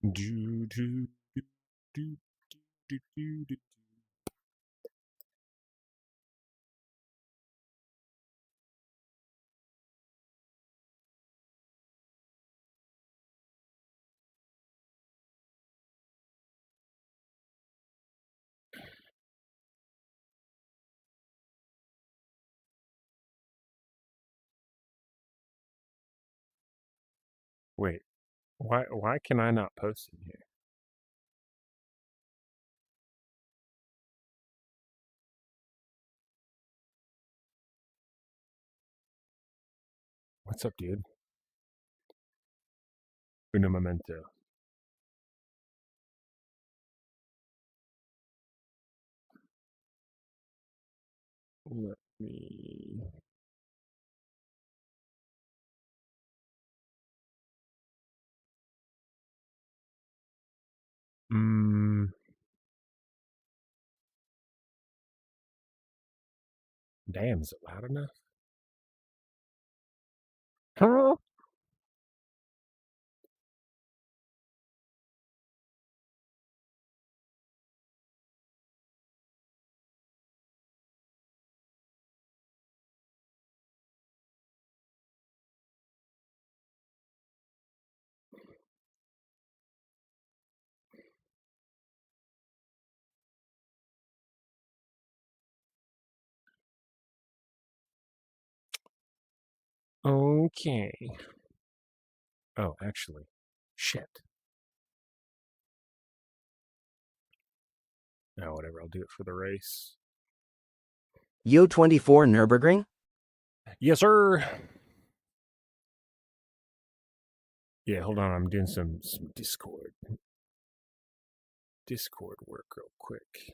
Do, do, do, do, do, do, do. Wait, why can I not post in here? What's up, dude? Uno momento. Let me. Damn, is it loud enough? Huh? Okay. Oh, actually, shit. No, whatever. I'll do it for the race. Yo 24 Nurburgring? Yes, sir. Yeah, hold on. I'm doing some Discord work real quick.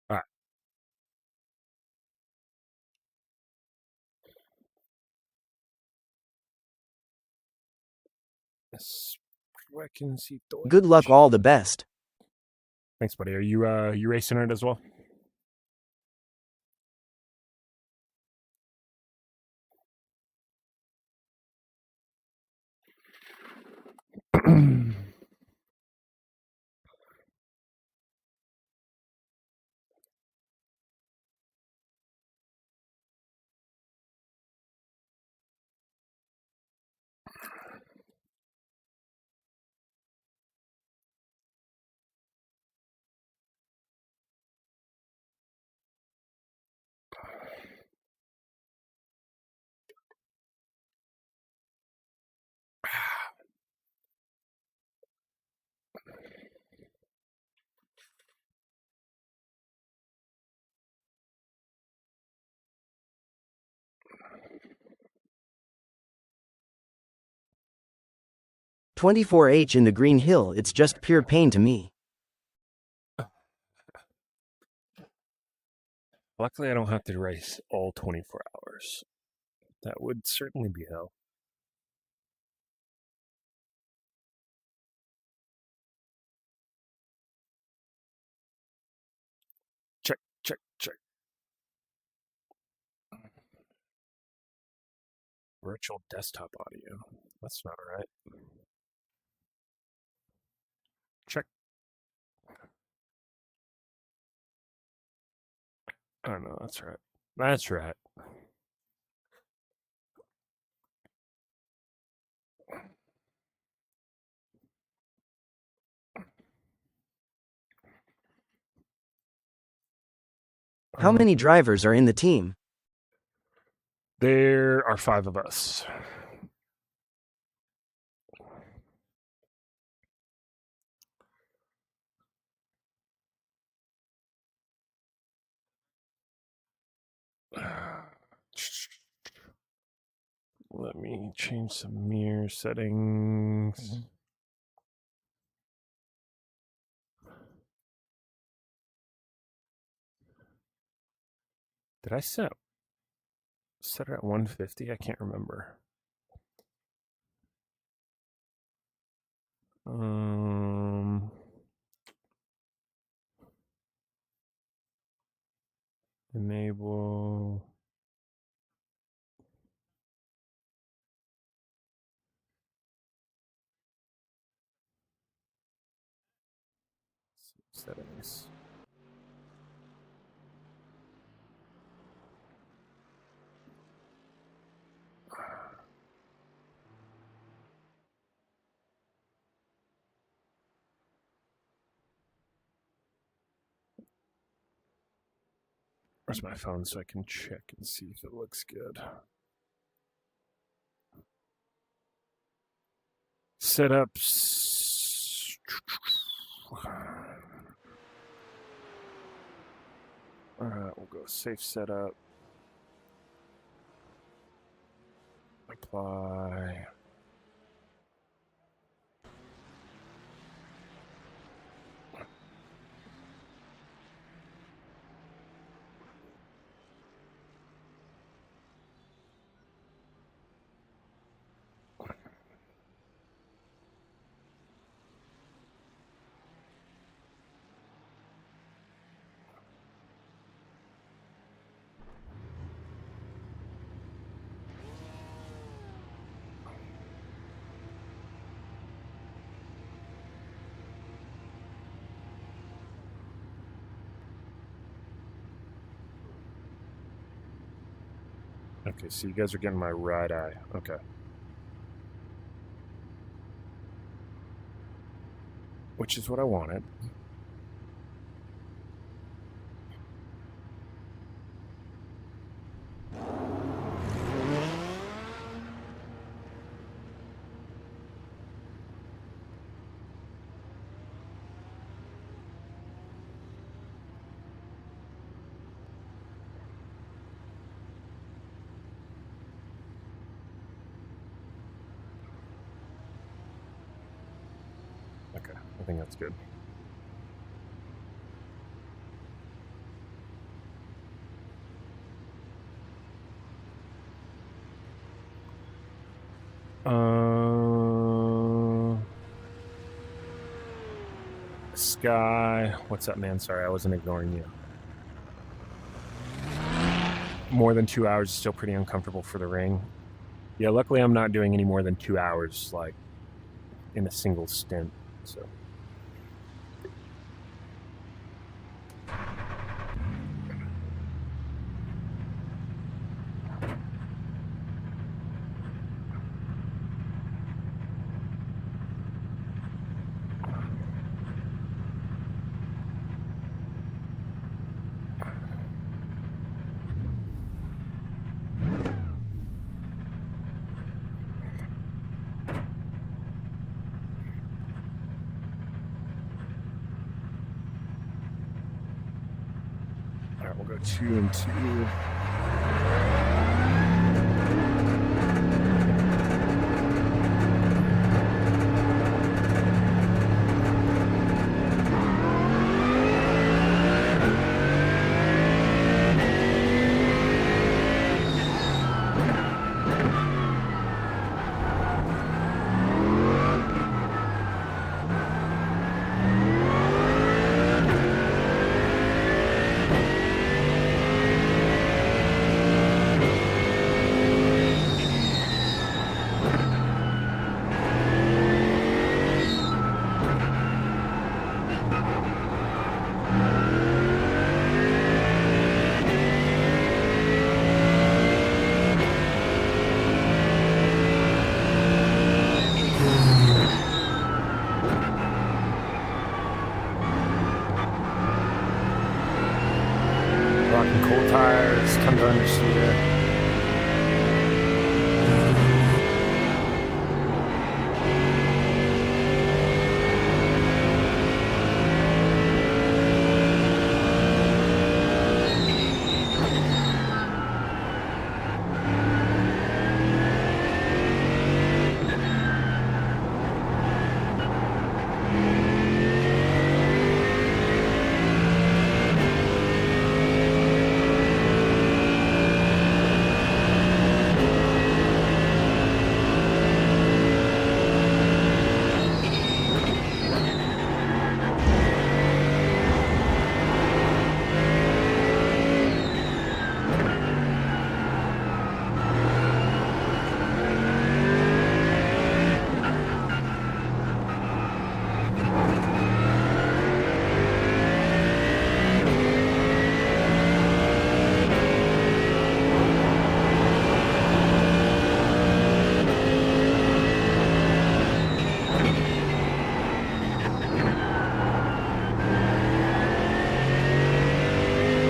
All right. Good luck, all the best. Thanks, buddy. Are you racing it as well? "24H in the Green Hill, it's just pure pain to me." Luckily, I don't have to race all 24 hours. That would certainly be hell. Check, check, check. Virtual desktop audio. That's not right. Check. Oh, no, that's right. That's right. How many drivers are in the team? There are 5 of us. Let me change some mirror settings. Did I set it at 150? I can't remember. Enable. Settings. Where's my phone so I can check and see if it looks good? Setups. Alright, we'll go safe setup. Apply. Okay, so you guys are getting my right eye. Okay. Which is what I wanted. Okay, I think that's good. Sky, what's up, man? Sorry, I wasn't ignoring you. More than 2 hours is still pretty uncomfortable for the ring. Yeah, luckily I'm not doing any more than 2 hours, like, in a single stint, so. All right, we'll go 2 and 2. Rocking cold tires, tons of understeer.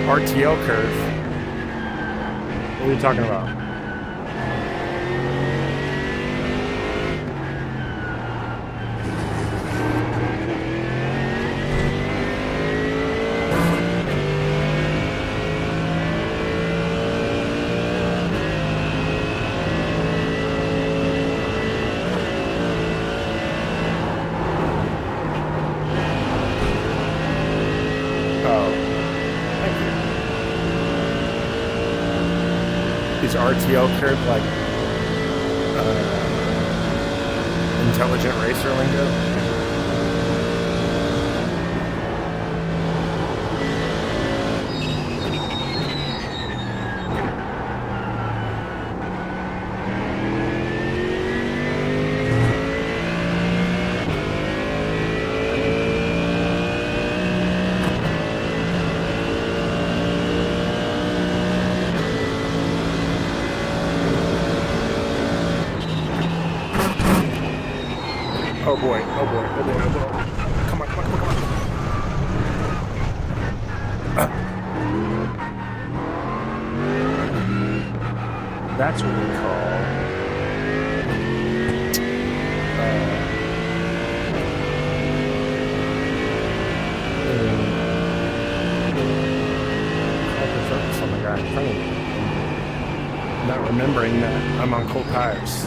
RTL curve. What are you talking about? Is RTL curve like intelligent racer lingo? Oh boy, oh boy, oh boy, oh boy. Come on, come on, come on, come on. That's what we call focus on the guy in front of me. Not remembering that I'm on cold tires.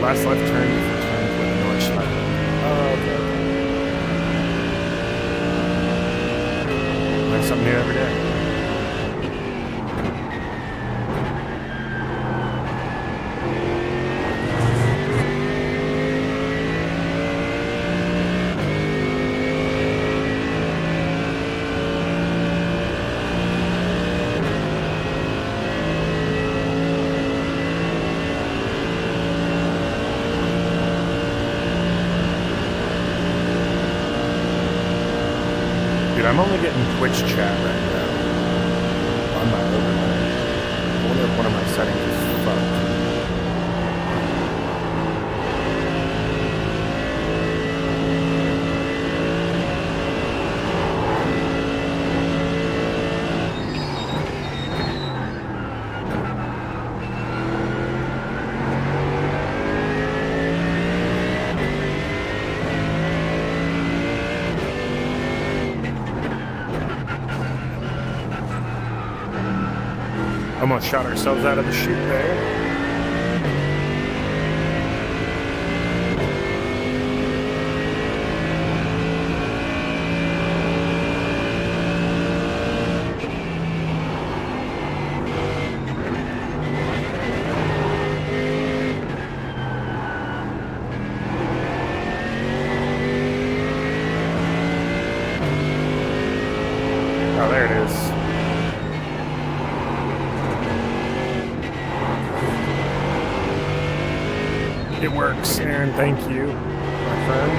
Last left turn before turning for the north side. Oh, okay. Learn something new every day. Dude, I'm only getting Twitch chat right now on my overlay. I wonder if one of my settings is fucked. Almost shot ourselves out of the chute there. Oh, there it is. It works, Aaron. Thank you, my friend.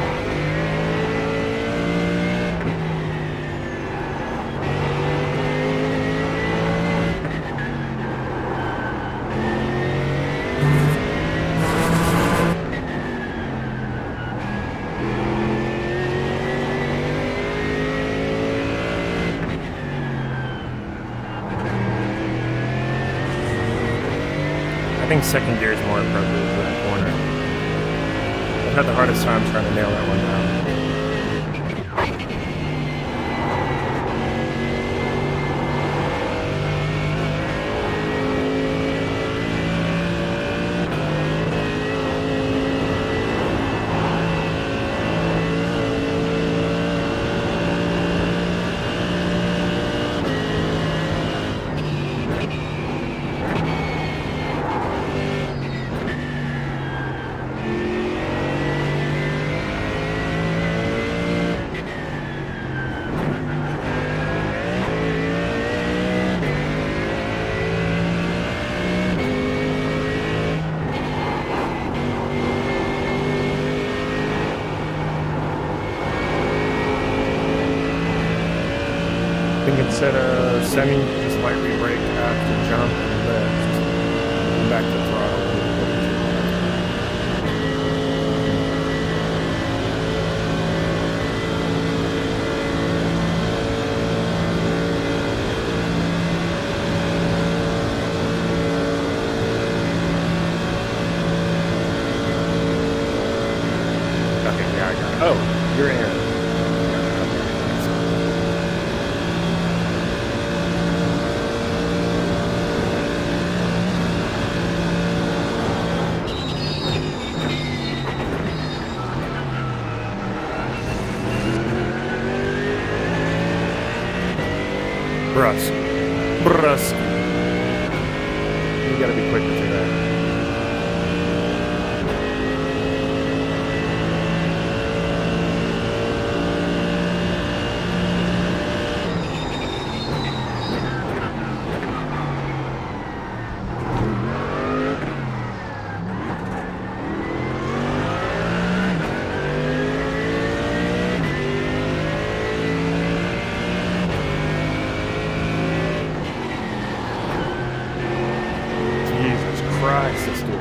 I think second gear is more appropriate for that corner. I've had the hardest time trying to nail that one down. semi, just lightly brake after jump and lift. Back to throttle. Okay, yeah, I got it. Oh, you're Aaron. Brusque. You gotta be quicker to that. Christ, this dude.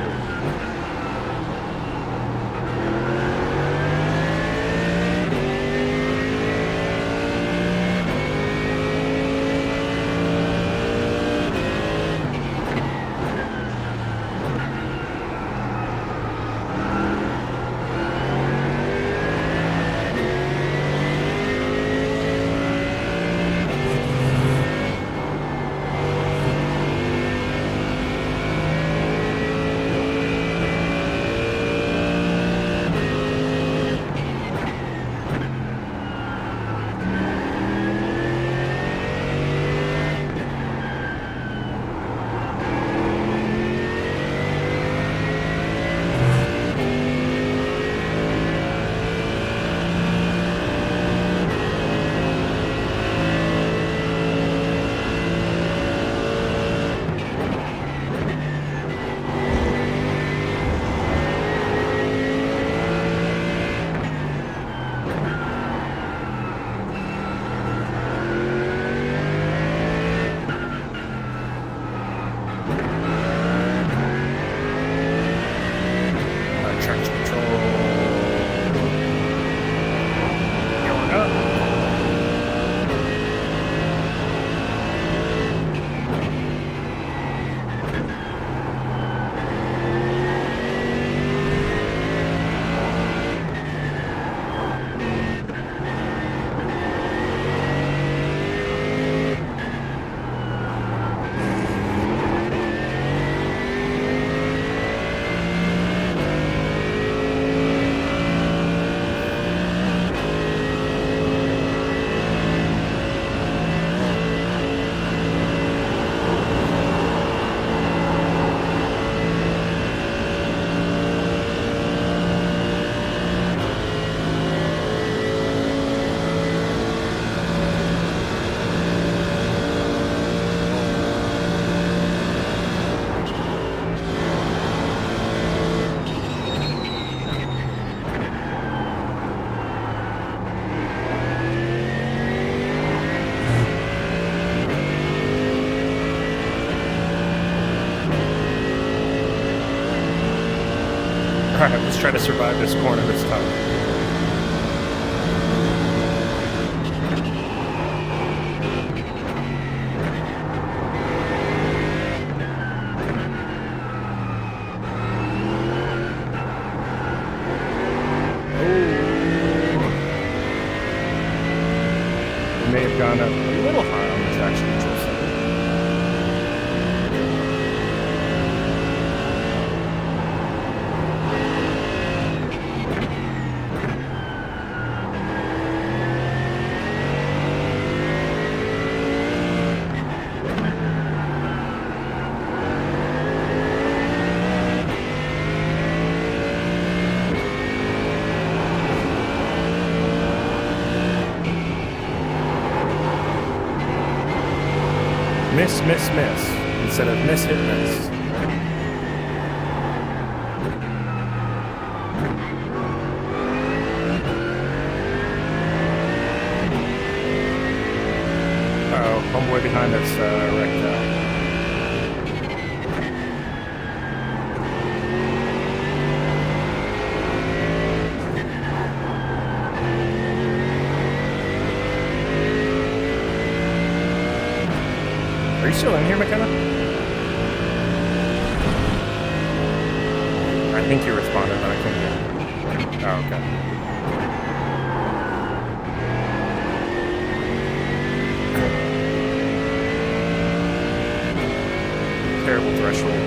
Traction control. Going up. Alright, let's try to survive this corner this time. May have gone up a little high on the traction control side. Miss, miss, miss. Instead of miss, hit, miss. Uh-oh, homeboy behind us. this wrecked out. Are you still in here, McKenna? I think you responded, but I couldn't hear you. Oh, okay. Terrible threshold.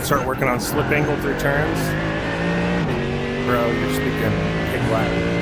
Start working on slip angle through turns. Bro, you're speaking pig Latin.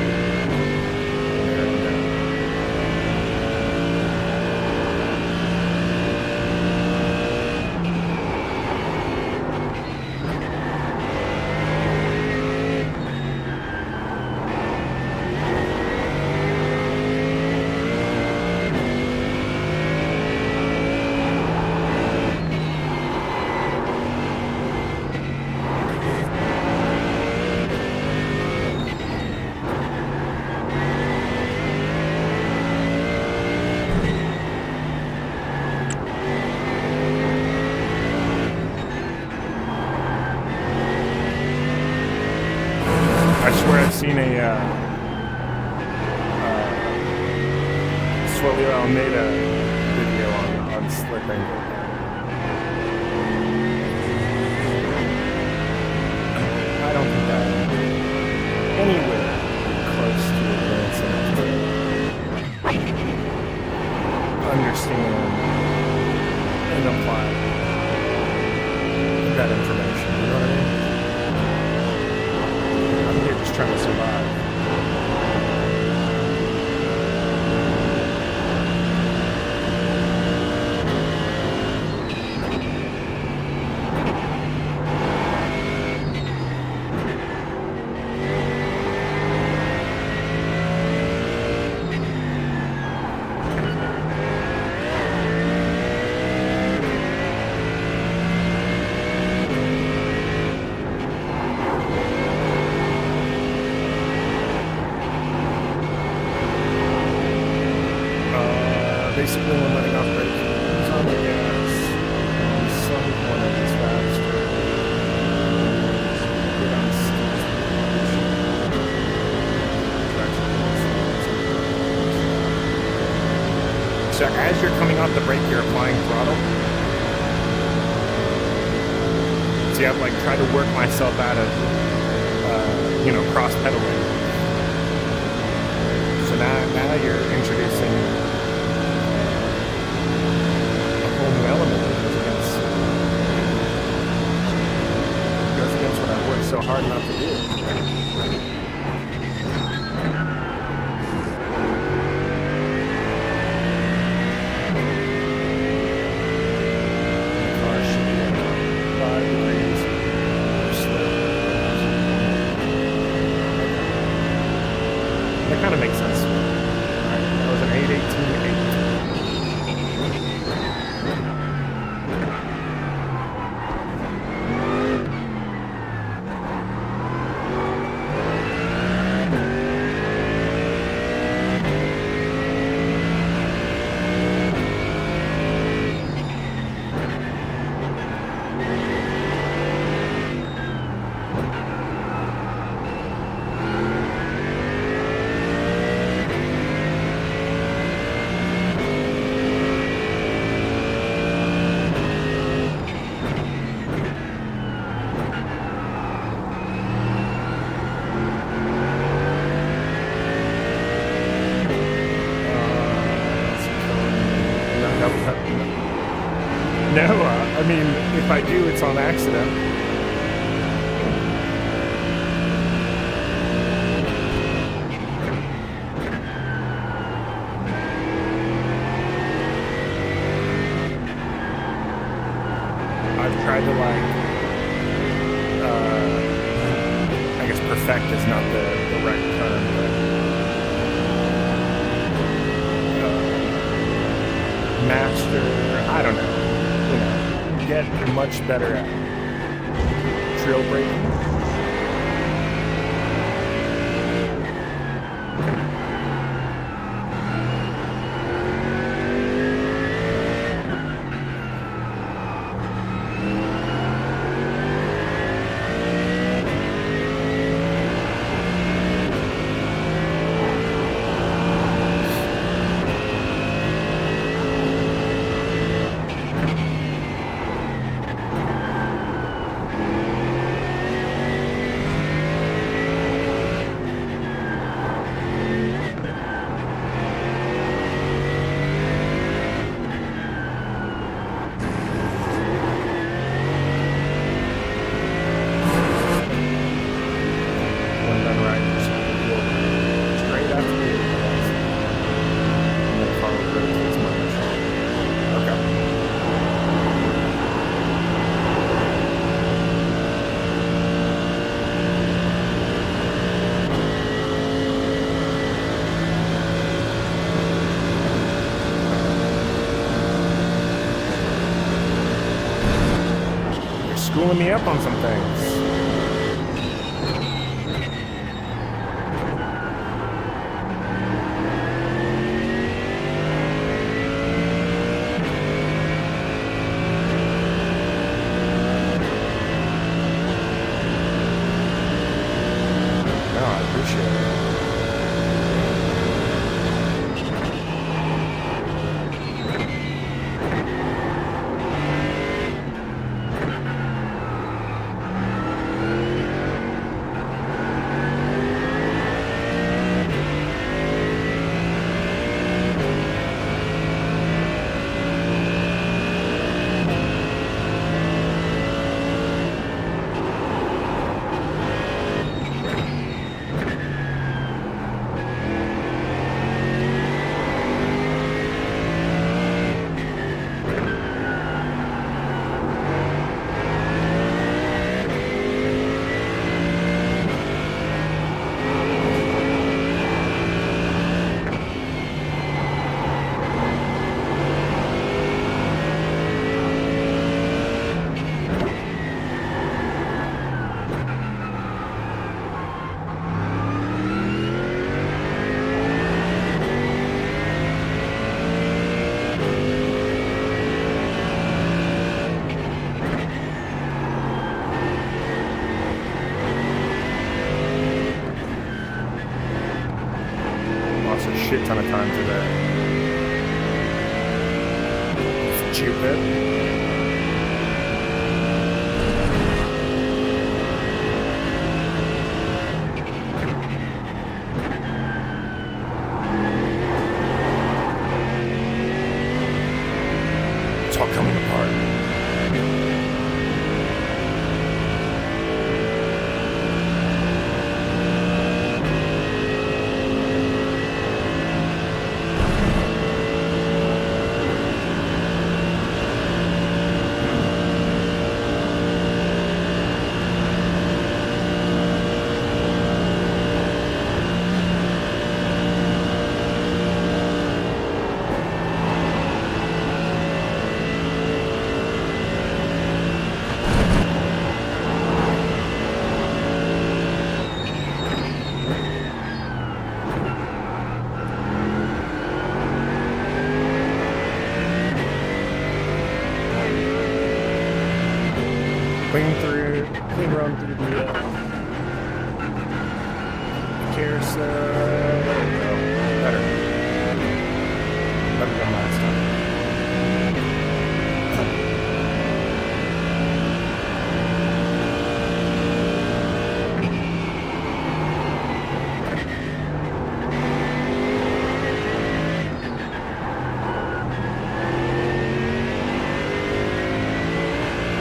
I swear I've seen a Swelio Almeida video on slip angle. I don't think I'm anywhere close to advancing to understand and apply that information. You know what I mean? I'm here just trying to survive. Basically, when letting off brakes, it's on the gas. Some corner is faster. Get on steep. So as you're coming off the brake, you're applying throttle. See, I've like tried to work myself out of, cross pedaling. So now you're introducing element that goes against what I worked so hard not to do. The car should be at 5 degrees or slow. That kind of makes sense. All right, that was an 818. Nope. No, I mean, if I do, it's on accident. I've tried to I guess perfect is not the right term, but master, I don't know, get much better at trail breaking. Schooling me up on some things. No, I appreciate it. A shit ton of time today. Stupid. It's all coming apart. Clean run through the carousel. No, better than last time.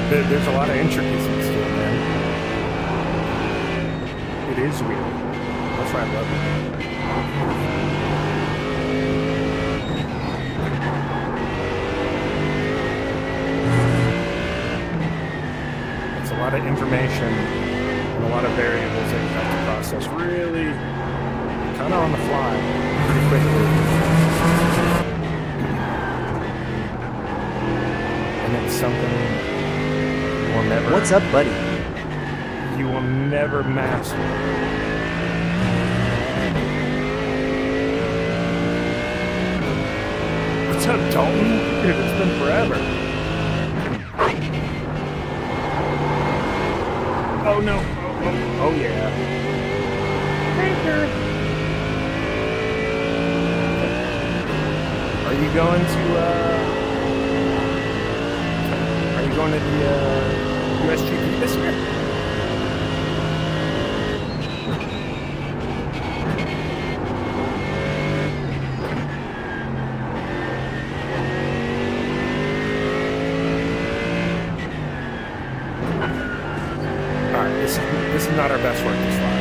There's a lot of intricacies to it, man. It is weird. That's why I love it. It's a lot of information and a lot of variables that you have to process really kind of on the fly pretty quickly. And it's something you will never... What's up, buddy? You will never master. What's up, Dalton? Dude, it's been forever. Oh no. Oh yeah. Are you going to the USGP this year? Alright, this is not our best work this far.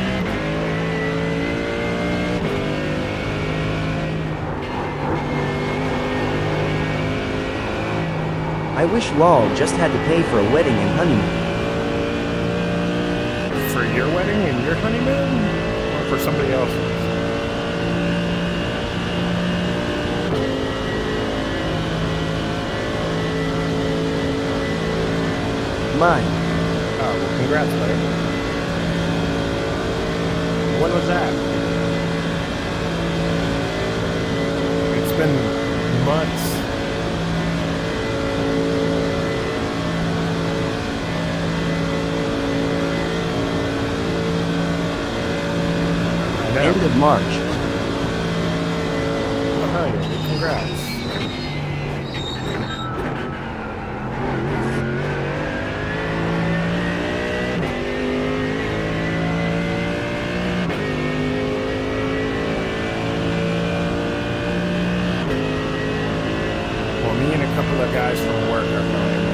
I wish Lol just had to pay for a wedding and honeymoon. For your wedding and your honeymoon? Or for somebody else's? Mine. Oh, well, congrats, buddy. When was that? It's been months. End of March. Oh, hell yeah, dude. Congrats. Well, me and a couple of guys from work are going.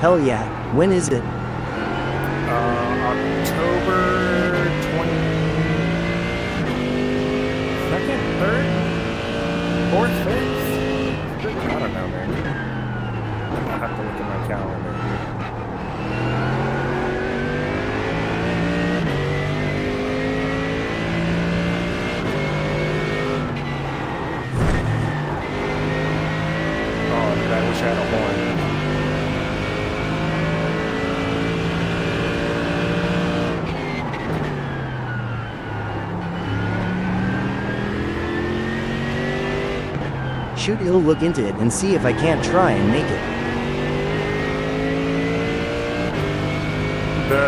Hell yeah. When is it? October 22nd, 3rd, 4th, 5th? I don't know, man. I'll have to look at my calendar. Oh, dude, I wish I had a horn. Shoot, he'll look into it and see if I can't try and make it. The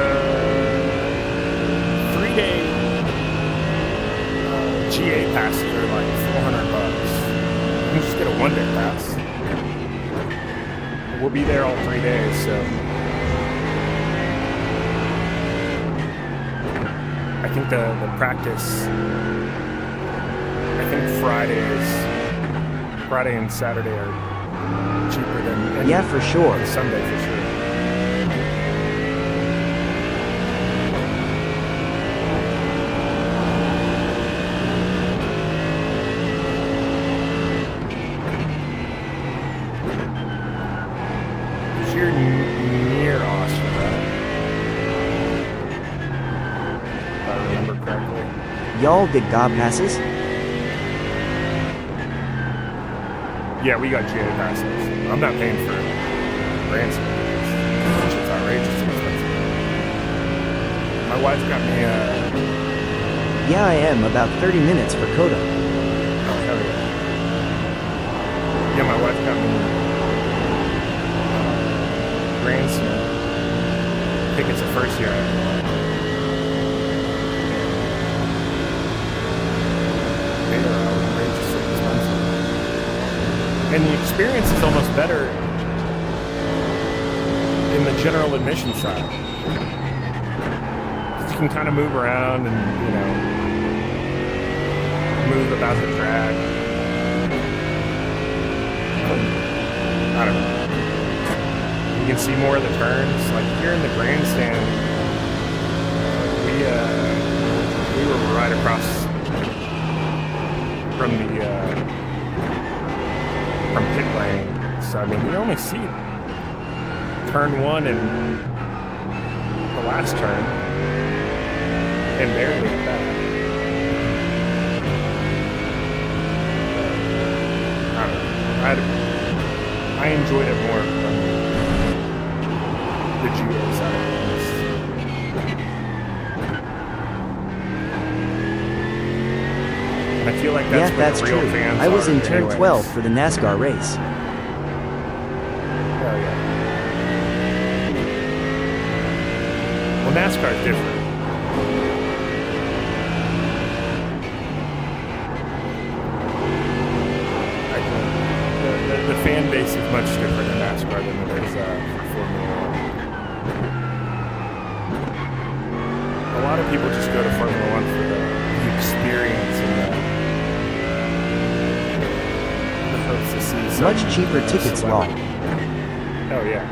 3-day GA passes are like $400. You can just get a 1-day pass. We'll be there all 3 days, so I think the practice. I think Friday and Saturday are cheaper than Yeah, for sure. Sunday for sure. You're near Austin, right? If I remember correctly. Y'all get GA passes? Yeah, we got GA passes. I'm not paying for ransom. It's outrageously expensive. My wife got me Yeah, I am. About 30 minutes for Coda. oh, hell yeah. Yeah, my wife got me ransom tickets the first year. And the experience is almost better in the general admission side. You can kind of move around and, move about the track. I don't know. You can see more of the turns. Like here in the grandstand, we were right across from from pit lane. So I mean, you only see turn one and the last turn, and barely at that. I don't know. I enjoyed it more from the GA side of things. I feel like that's where that's the real true. fans I was are in turn anyways. 12 for the NASCAR race. Oh yeah. Well, NASCAR's different. The fan base is much different in NASCAR than it is for Formula One. A lot of people just go to Formula One for the experience and the hopes to see some Much cheaper tickets, lol. Oh yeah.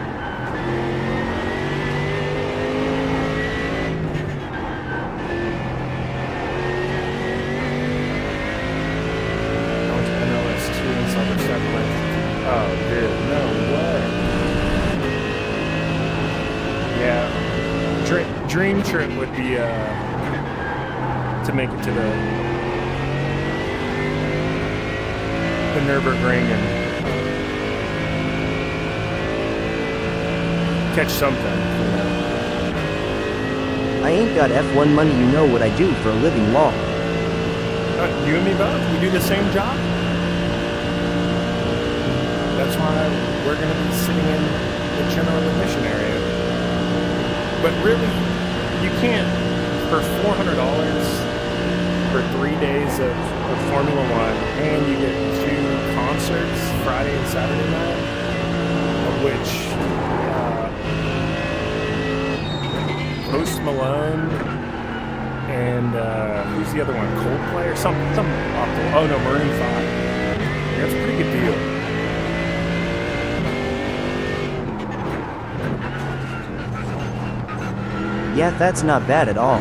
I went to NLS2 and saw the second. Oh, dude, no way. Yeah. Dream trip would be to make it to the Nurburgring and catch something. I ain't got F1 money, you know what I do for a living, lol. You and me both. We do the same job. That's why we're going to be sitting in the general admission area. But really, you can't, for $400 for 3 days of Formula One, and you get 2 concerts Friday and Saturday night, of which Post Malone and who's the other one? Coldplay or something? Oh no, Maroon 5. That's a pretty good deal. Yeah, that's not bad at all.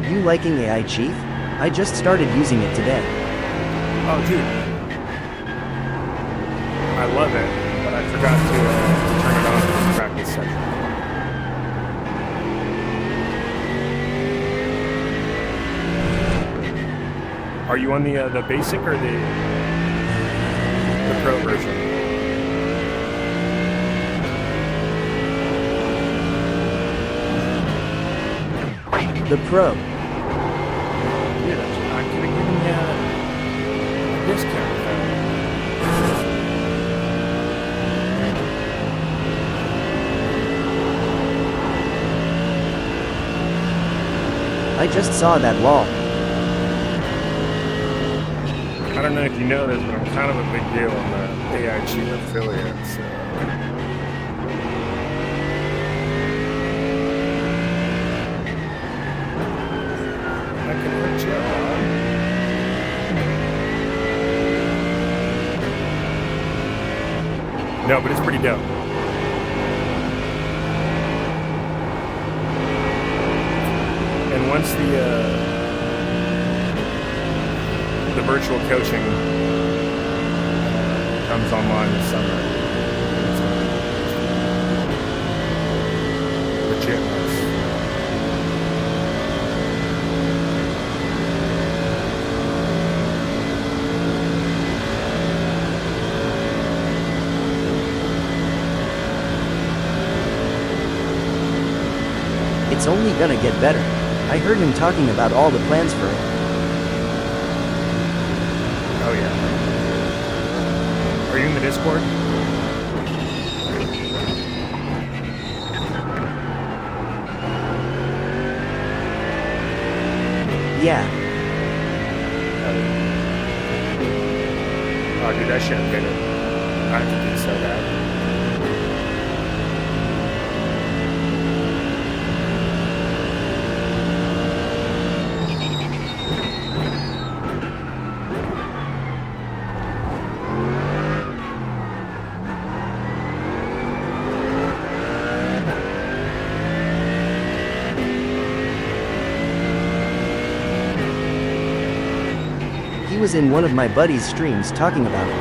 You liking AI Chief? I just started using it today. Oh, dude. I love it, but I forgot to turn it on in the practice session. Are you on the basic or the pro version? The Pro. Dude, I could have given you a discount. I just saw that, lol. I don't know if you know this, but I'm kind of a big deal on the AI Chief affiliate, so. I can hurt you out. No, but it's pretty dope. And once the virtual coaching comes online this summer, it's legit nice. It's only gonna get better. I heard him talking about all the plans for it. Oh yeah. Are you in the Discord? Yeah. Oh dude, I should have hit it. I have to do so bad. He was in one of my buddy's streams talking about it.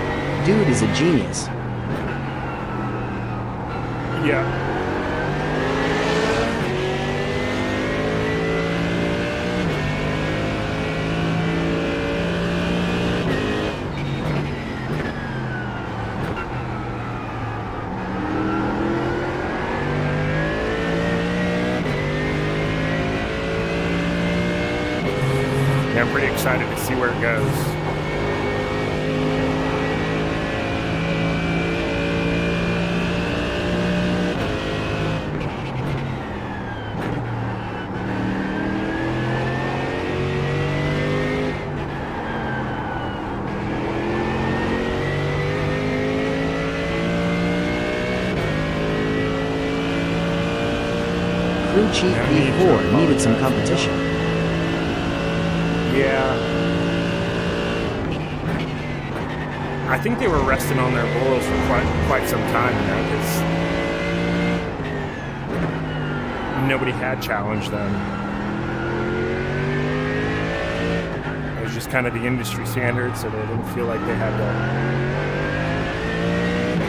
Dude is a genius. Yeah. Yeah, I'm pretty excited to see where it goes. Crew Chief B4 needed some competition. Yeah. I think they were resting on their laurels for quite some time now, because nobody had challenged them. It was just kind of the industry standard, so they didn't feel like they had to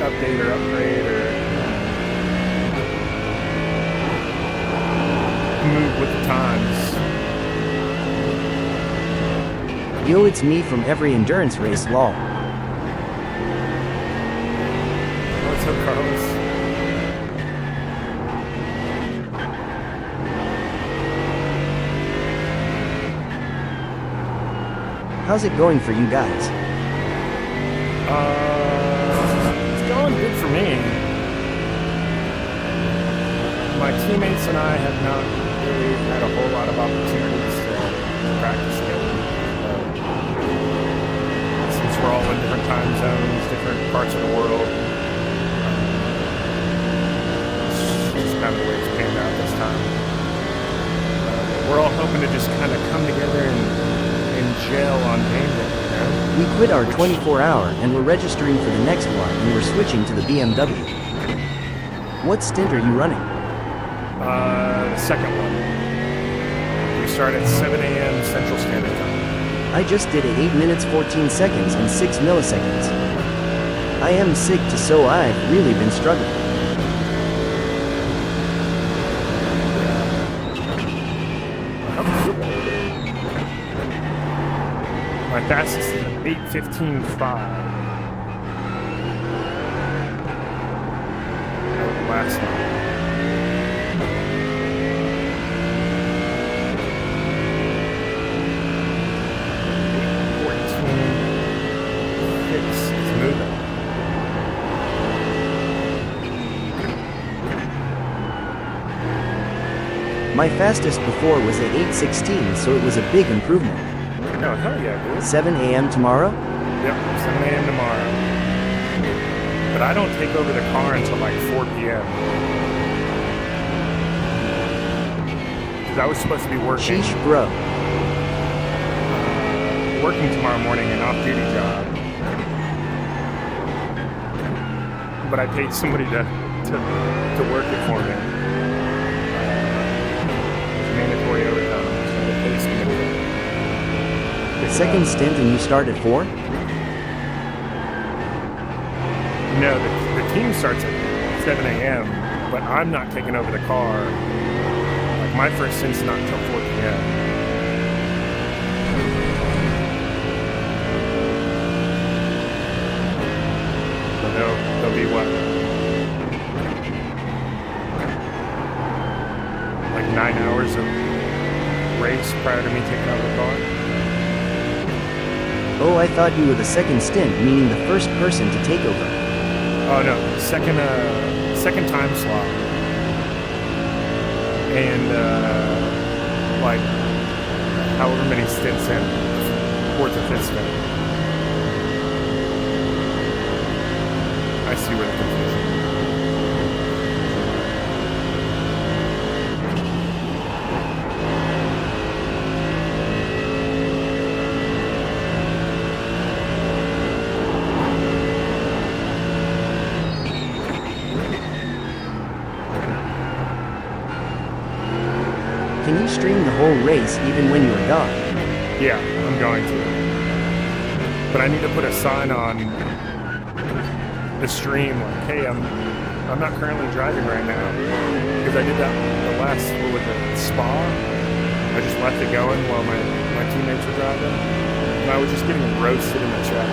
update or upgrade or move with the times. Yo, it's me from every endurance race, lol. What's up, Carlos? How's it going for you guys? It's going good for me. My teammates and I have not really had a whole lot of opportunities to practice together. Since we're all in different time zones, different parts of the world, it's just kind of the way it's panned out this time. We're all hoping to just kind of come together and gel on game day, you know? We quit our 24-hour and we're registering for the next one and we're switching to the BMW. What stint are you running? The second one. We start at 7 a.m. Central Standard Time. I just did it 8 minutes 14 seconds and 6 milliseconds. I am sick to so I've really been struggling. My fastest is 8:15.5. Last night. My fastest before was at 8:16, so it was a big improvement. Oh, hell yeah, dude. 7 a.m. tomorrow? Yep, 7 a.m. tomorrow. But I don't take over the car until like 4 p.m. Because I was supposed to be working. Sheesh, bro. Working tomorrow morning, an off-duty job. But I paid somebody to work it for me. Mandatory overtime, so I paid somebody to. Second stint and you start at 4? No, the team starts at 7 a.m., but I'm not taking over the car. Like, my first stint's not until 4 p.m. So they'll be what? Like 9 hours of race prior to me taking over the car. Oh, I thought you were the second stint, meaning the first person to take over. Oh no, second time slot. And like however many stints in, fourth or fifth stint. I see where the confusion is. Can you stream the whole race even when you are gone? Yeah, I'm going to. But I need to put a sign on the stream like, hey, I'm not currently driving right now. Because I did that the last, what was it, Spa? I just left it going while my teammates were driving. And I was just getting roasted in the chat.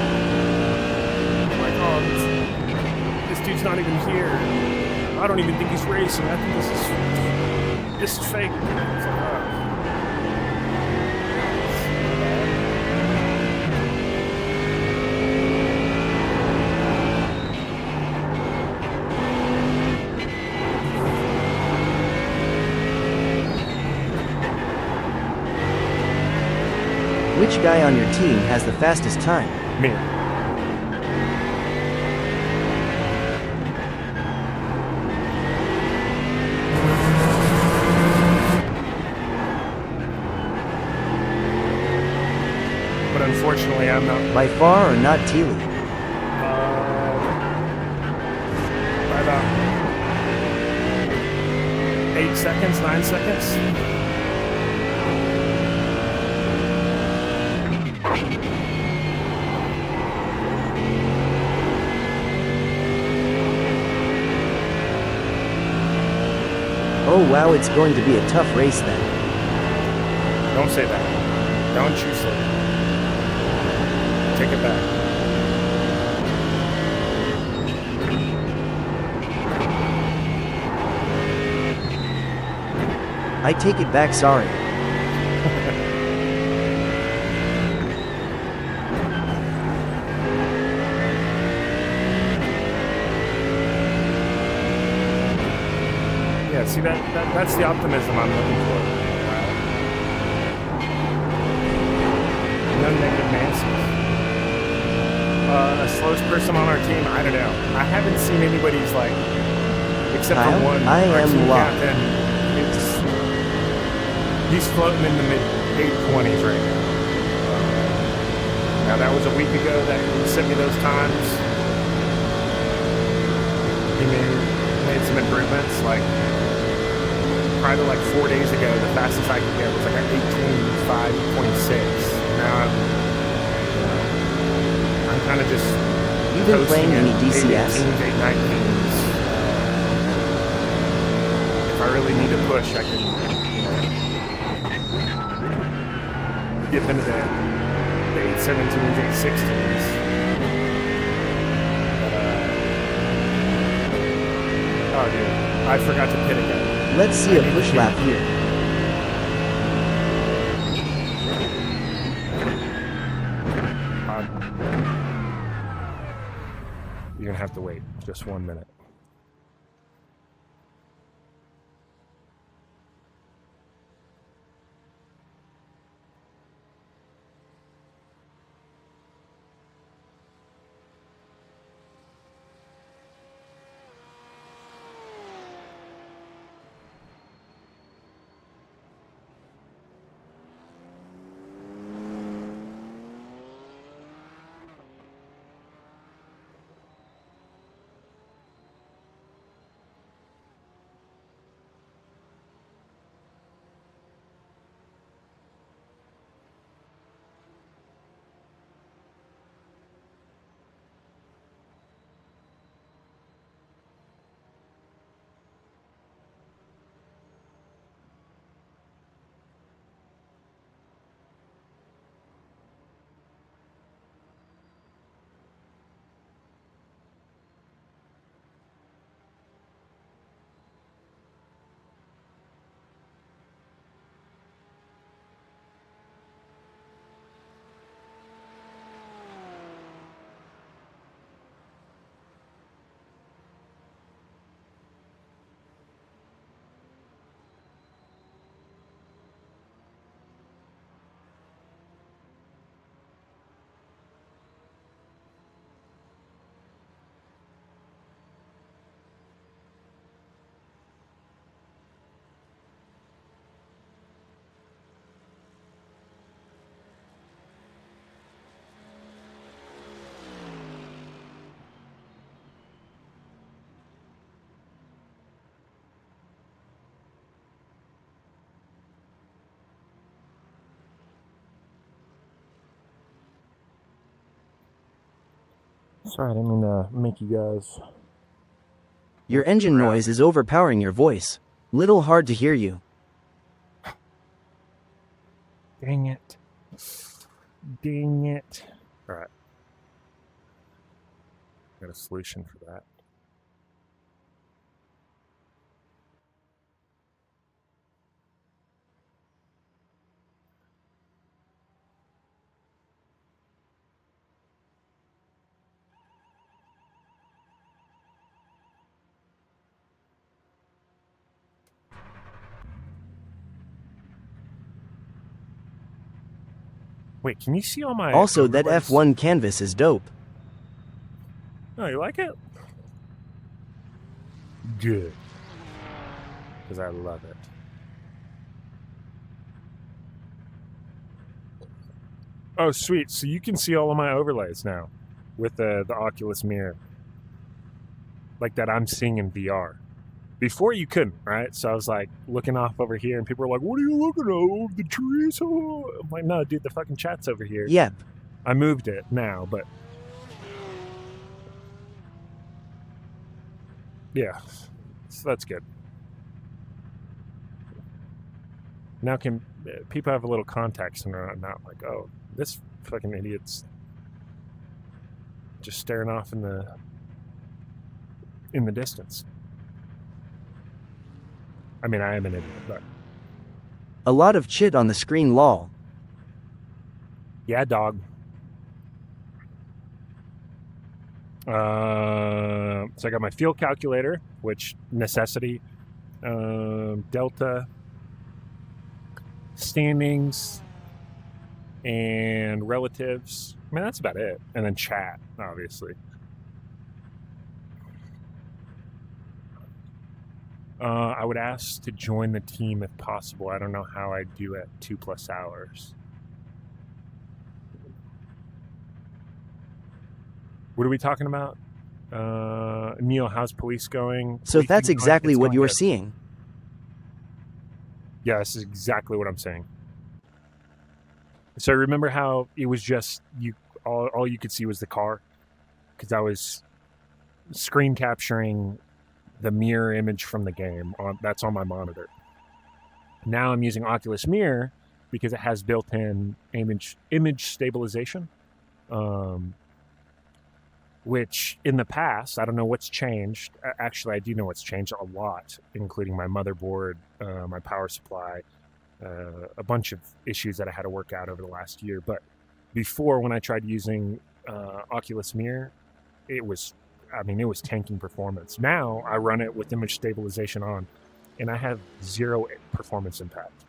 I'm like, oh, this dude's not even here. I don't even think he's racing. I think this is fake. It's like, Which guy on your team has the fastest time? me. But unfortunately, I'm not. By far or not Teely? By about 8 seconds, 9 seconds. Oh wow, it's going to be a tough race then. Don't say that. Don't you say that. Take it back. I take it back, sorry. Yeah, see that's the optimism I'm looking for. No negative Nancy's. Slowest person on our team, I don't know. I haven't seen anybody's like, except Kyle, for one. I our am team locked. captain. He's floating in the mid 820s right now. Now that was a week ago that he sent me those times. He made some improvements. Like probably like 4 days ago, the fastest I could get was like an 825, 826. Now I'm kind of just. You've been playing any DCS? 819s. If I really need to push, I can dip into the 817s, 816s. Oh, dude. I forgot to pit again. Let's see a push lap here. You're going to have to wait just 1 minute. Sorry, I didn't mean to make you guys. Your engine noise is overpowering your voice. Little hard to hear you. Dang it. Dang it. All right. Got a solution for that. Wait, can you see all my Also, that overlays? F1 canvas is dope. Oh, you like it? Good. Because I love it. Oh, sweet. So you can see all of my overlays now with the Oculus Mirror. Like that I'm seeing in VR. Before you couldn't, right? So I was like looking off over here and people were like, what are you looking at? Oh, the trees? Oh. I'm like, no, dude, the fucking chat's over here. Yep. I moved it now, but yeah, so that's good. Now can people have a little context and are not like, oh, this fucking idiot's just staring off in the distance. I mean, I am an idiot, but A lot of chit on the screen, lol. yeah, dog. So I got my field calculator, which necessity, delta, standings, and relatives. I mean, that's about it. And then chat, obviously. I would ask to join the team if possible. I don't know how I do at 2+ hours. What are we talking about? Neil, how's police going? So that's exactly what you're good. seeing. Yeah, this is exactly what I'm saying. So remember how it was just you? All you could see was the car, because I was screen capturing the mirror image from the game. That's on my monitor. Now I'm using Oculus Mirror because it has built-in image stabilization. Which in the past, I don't know what's changed. Actually, I do know what's changed a lot, including my motherboard, my power supply, a bunch of issues that I had to work out over the last year. But before, when I tried using Oculus Mirror, it was tanking performance. Now I run it with image stabilization on, and I have zero performance impact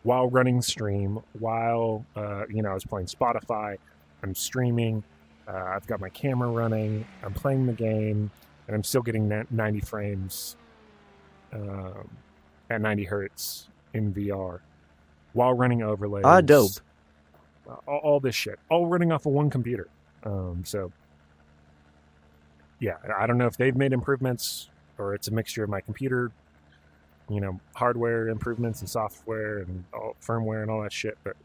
while running stream. While I was playing Spotify, I'm streaming. I've got my camera running. I'm playing the game, and I'm still getting 90 frames at 90 hertz in VR while running overlays. Dope. All this shit, all running off of one computer. So, yeah, I don't know if they've made improvements or it's a mixture of my computer, hardware improvements and software and firmware and all that shit. But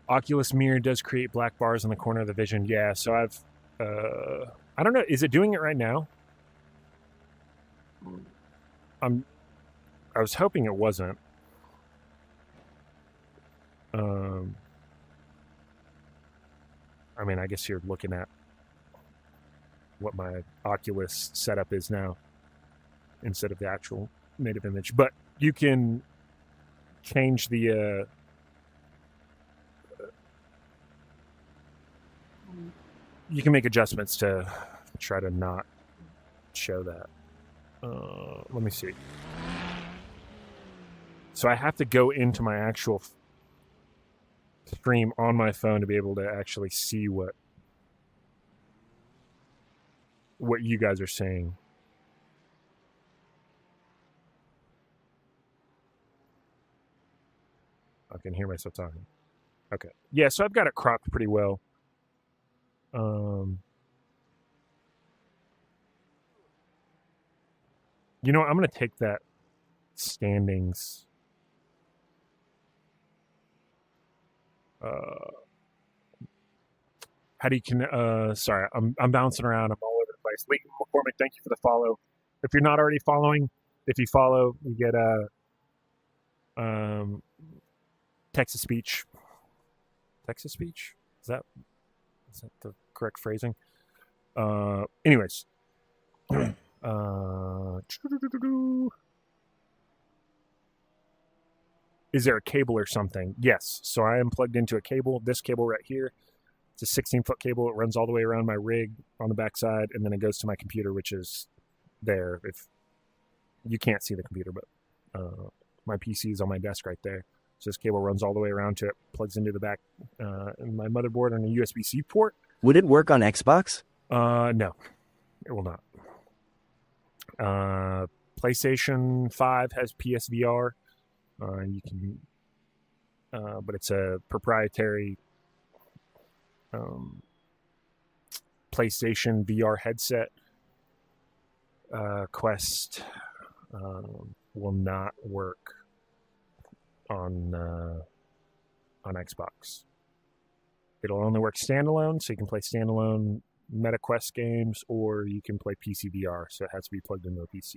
Oculus Mirror does create black bars in the corner of the vision. Yeah, so I don't know. Is it doing it right now? I was hoping it wasn't. I mean, I guess you're looking at what my Oculus setup is now instead of the actual native image. But you can change the you can make adjustments to try to not show that. Let me see. So I have to go into my actual stream on my phone to be able to actually see what you guys are saying. I can hear myself talking. Okay. Yeah, so I've got it cropped pretty well. I'm going to take that standings How do you sorry, I'm bouncing around. I'm all over the place. Lee McCormick, thank you for the follow. If you're not already following, if you follow, you get a text to speech. Text to speech? Is that the correct phrasing? Anyways. Is there a cable or something? Yes. So I am plugged into a cable. This cable right here. It's a 16-foot cable. It runs all the way around my rig on the backside, and then it goes to my computer, which is there. If you can't see the computer, but my PC is on my desk right there. So this cable runs all the way around to it, plugs into the back, and my motherboard on a USB-C port. Would it work on Xbox? No, it will not. PlayStation 5 has PSVR. You can, but it's a proprietary PlayStation VR headset. Quest will not work on Xbox. It'll only work standalone, so you can play standalone MetaQuest games, or you can play PC VR, so it has to be plugged into a PC.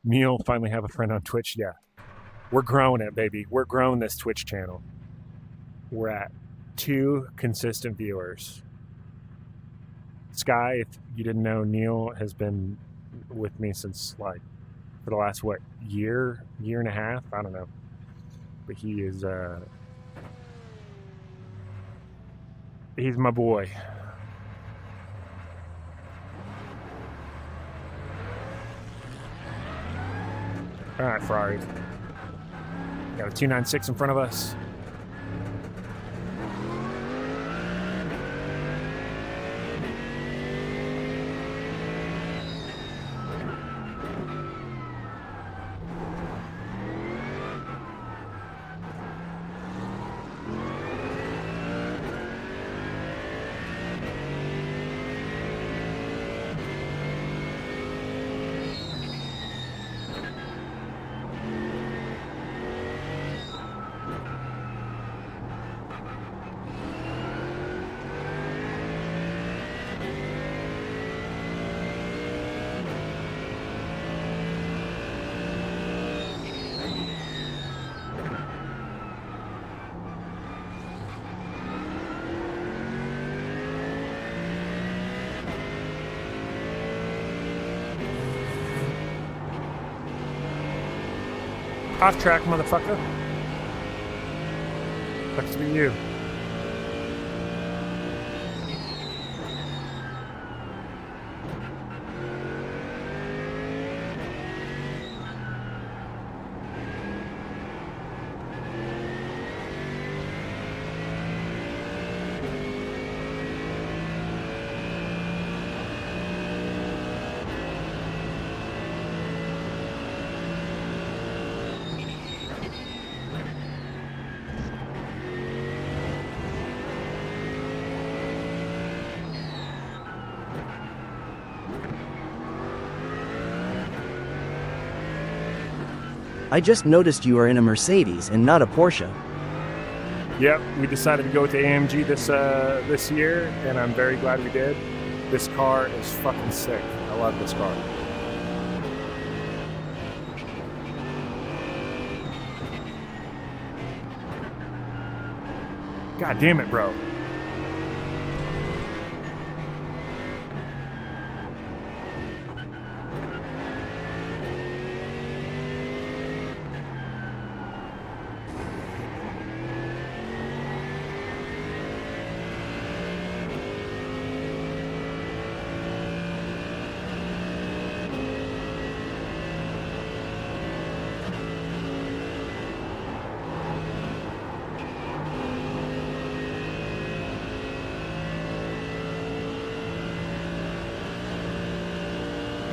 Neil, finally have a friend on Twitch. Yeah, we're growing it, baby. We're growing this Twitch channel. We're at 2 consistent viewers. Sky, if you didn't know, Neil has been with me since for the last year and a half, I don't know, but he is he's my boy. All right, Ferrari, got a 296 in front of us. Off track, motherfucker. Looks to be you. I just noticed you are in a Mercedes and not a Porsche. Yep, we decided to go with the AMG this year, and I'm very glad we did. This car is fucking sick. I love this car. God damn it, bro.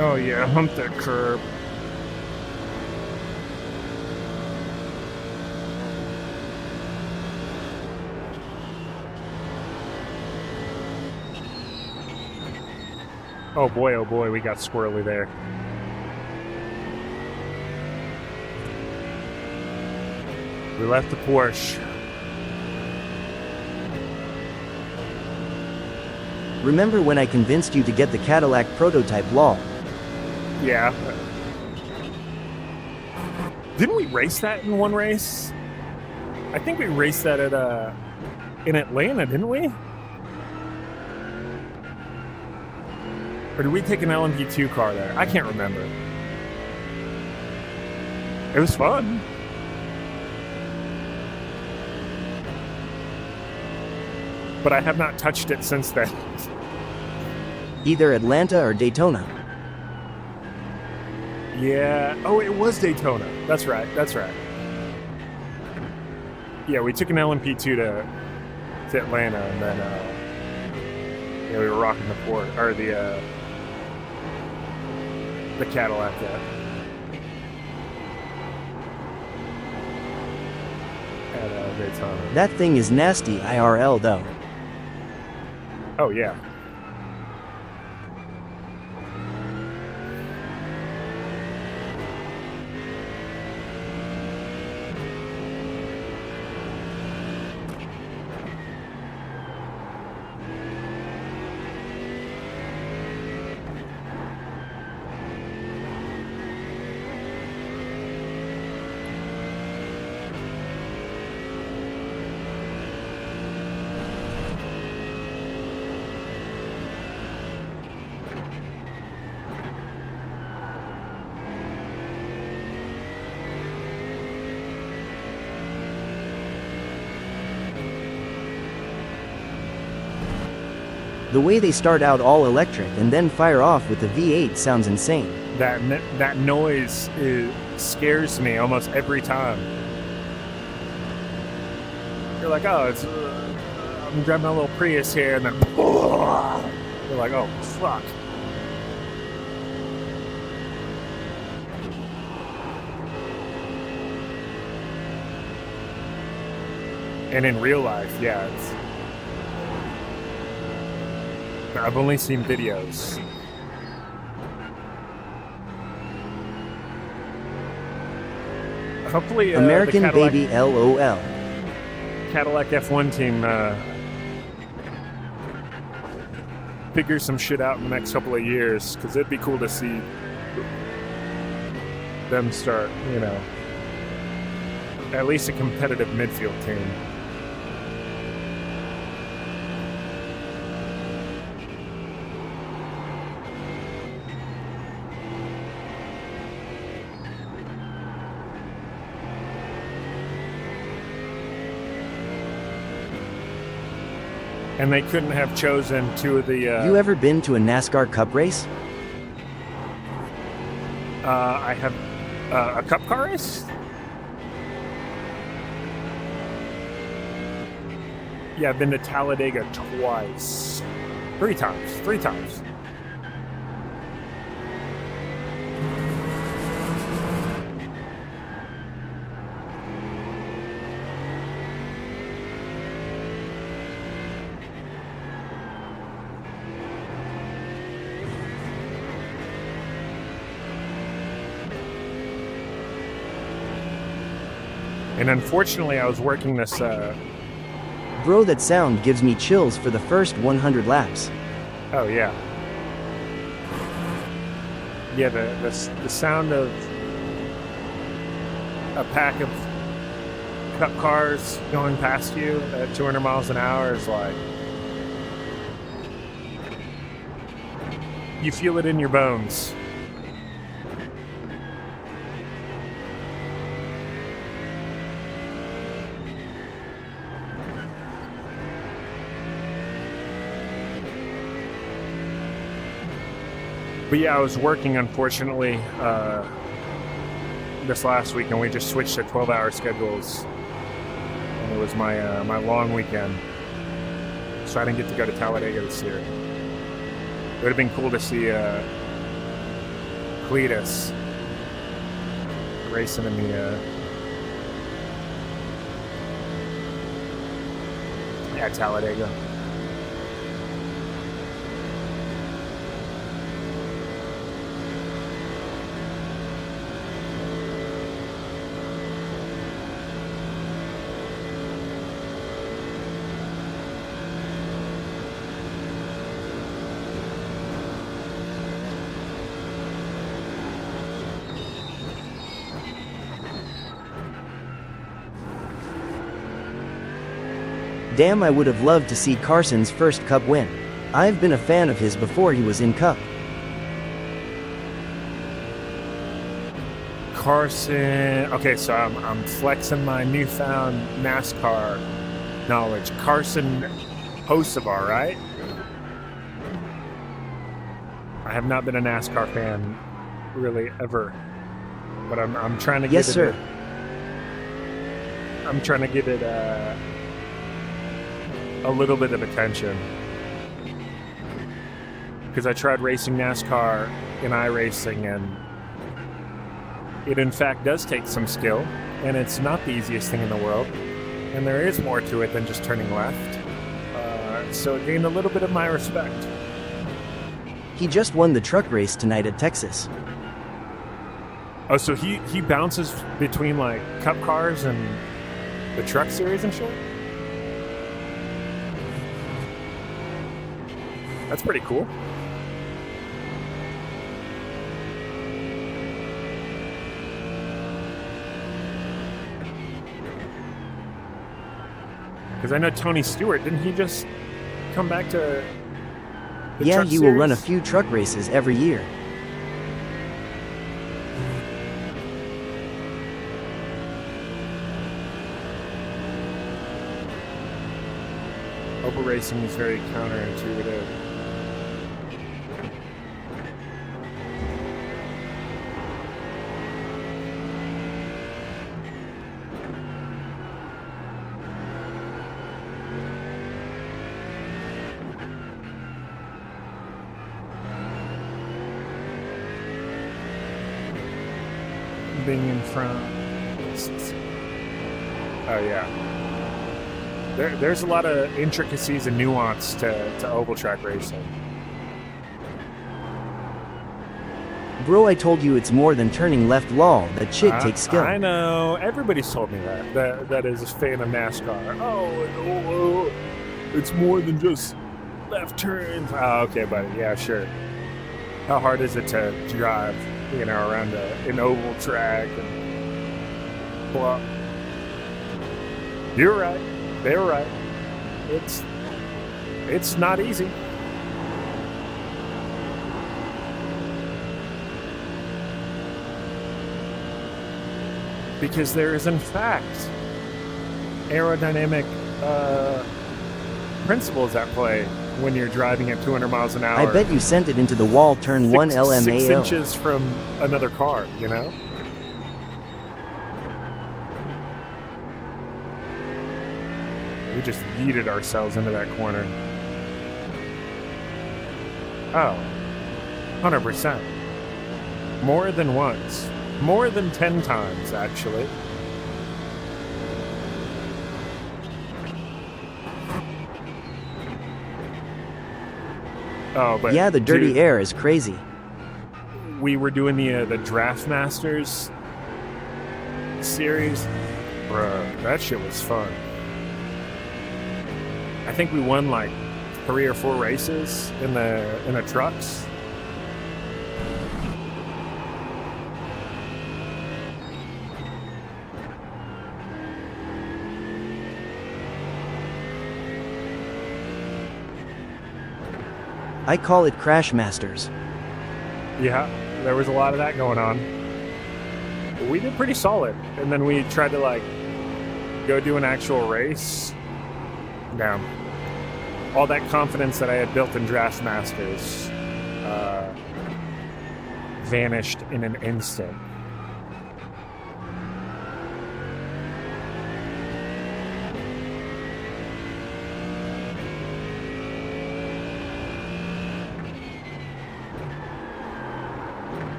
Oh yeah, hump that curb. Oh boy, we got squirrely there. We left the Porsche. Remember when I convinced you to get the Cadillac prototype lol? Yeah. Didn't we race that in one race? I think we raced that at in Atlanta, didn't we? Or did we take an LMP2 car there? I can't remember. It was fun. But I have not touched it since then. Either Atlanta or Daytona. Yeah. Oh, it was Daytona. That's right. That's right. Yeah, we took an LMP2 to Atlanta, and then yeah, we were rocking the port or the Cadillac. Yeah. At Daytona. That thing is nasty IRL though. Oh yeah. The way they start out all electric and then fire off with the V8 sounds insane. That noise scares me almost every time. You're like, oh, it's I'm driving a little Prius here, and then you're like, oh, fuck. And in real life, yeah, I've only seen videos. Hopefully, American the Cadillac, Baby LOL. Cadillac F1 team figure some shit out in the next couple of years, because it'd be cool to see them start, you know, at least a competitive midfield team. And they couldn't have chosen two of the... You ever been to a NASCAR Cup race? I have a cup car race? Yeah, I've been to Talladega twice. Three times. And unfortunately, I was working this... Bro, that sound gives me chills for the first 100 laps. Oh, yeah. Yeah, the sound of a pack of cup cars going past you at 200 miles an hour is like... You feel it in your bones. But yeah, I was working, unfortunately, this last week, and we just switched to 12-hour schedules. And it was my my long weekend, so I didn't get to go to Talladega this year. It would have been cool to see Cletus racing in the at Talladega. Damn, I would have loved to see Carson's first Cup win. I've been a fan of his before he was in Cup. Carson. Okay, so I'm flexing my newfound NASCAR knowledge. Carson Hocevar, right? I have not been a NASCAR fan really ever, but I'm trying to get Yes, it. sir. I'm trying to give it a little bit of attention because I tried racing NASCAR in iRacing, and it in fact does take some skill, and it's not the easiest thing in the world, and there is more to it than just turning left. So it gained a little bit of my respect. He just won the truck race tonight at Texas. Oh, so he bounces between like Cup cars and the truck series and shit? That's pretty cool. Because I know Tony Stewart, didn't he just come back to the Yeah, truck he will run a series? few truck races every year. Opel racing is very counterintuitive. Being in front. Oh yeah. There's a lot of intricacies and nuance to oval track racing. Bro, I told you it's more than turning left lol. That shit takes skill. I know. Everybody's told me that is a fan of NASCAR. Oh, it's more than just left turns. Oh, okay, buddy. Yeah, sure. How hard is it to drive, around an oval track and blah. You're right. They're right. It's not easy. Because there is, in fact, aerodynamic principles at play when you're driving at 200 miles an hour. I bet you sent it into the wall turn 1 6 LMAO. inches from another car, We just yeeted ourselves into that corner. Oh, 100%. More than once. More than 10 times, actually. Oh, but Yeah, the dirty dude, air is crazy. we were doing the Draft Masters series. Bruh, that shit was fun. I think we won like 3 or 4 races in the trucks. I call it Crash Masters. Yeah, there was a lot of that going on. We did pretty solid, and then we tried to like go do an actual race. Down. All that confidence that I had built in Draft Masters vanished in an instant.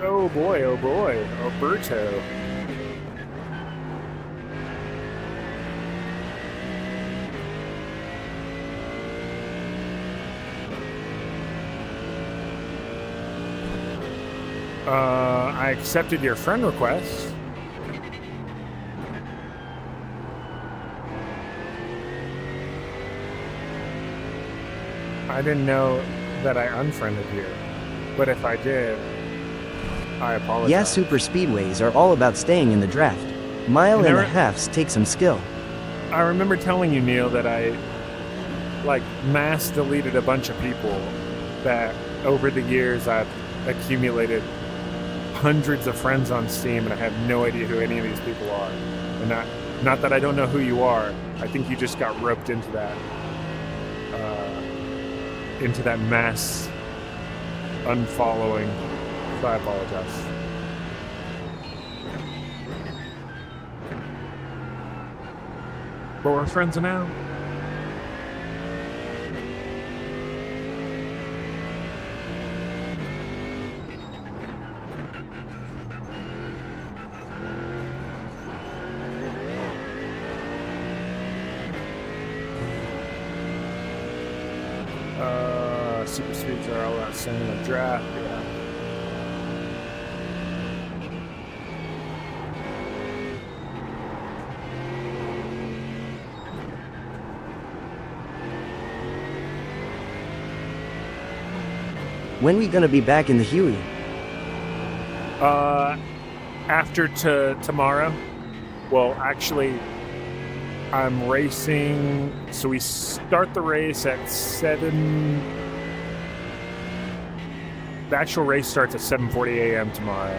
Oh boy, Alberto. I accepted your friend request. I didn't know that I unfriended you, but if I did, I apologize. Yeah, super speedways are all about staying in the draft. Mile and a halves take some skill. I remember telling you, Neil, that like mass deleted a bunch of people that over the years I've accumulated hundreds of friends on Steam, and I have no idea who any of these people are. And not that I don't know who you are. I think you just got roped into that mass unfollowing. So I apologize. But we're friends now. Super speeds are all that same in the draft, yeah. When we gonna be back in the Huey? After tomorrow. Well, actually, I'm racing, so we start the race at 7. The actual race starts at 7:40 a.m. tomorrow,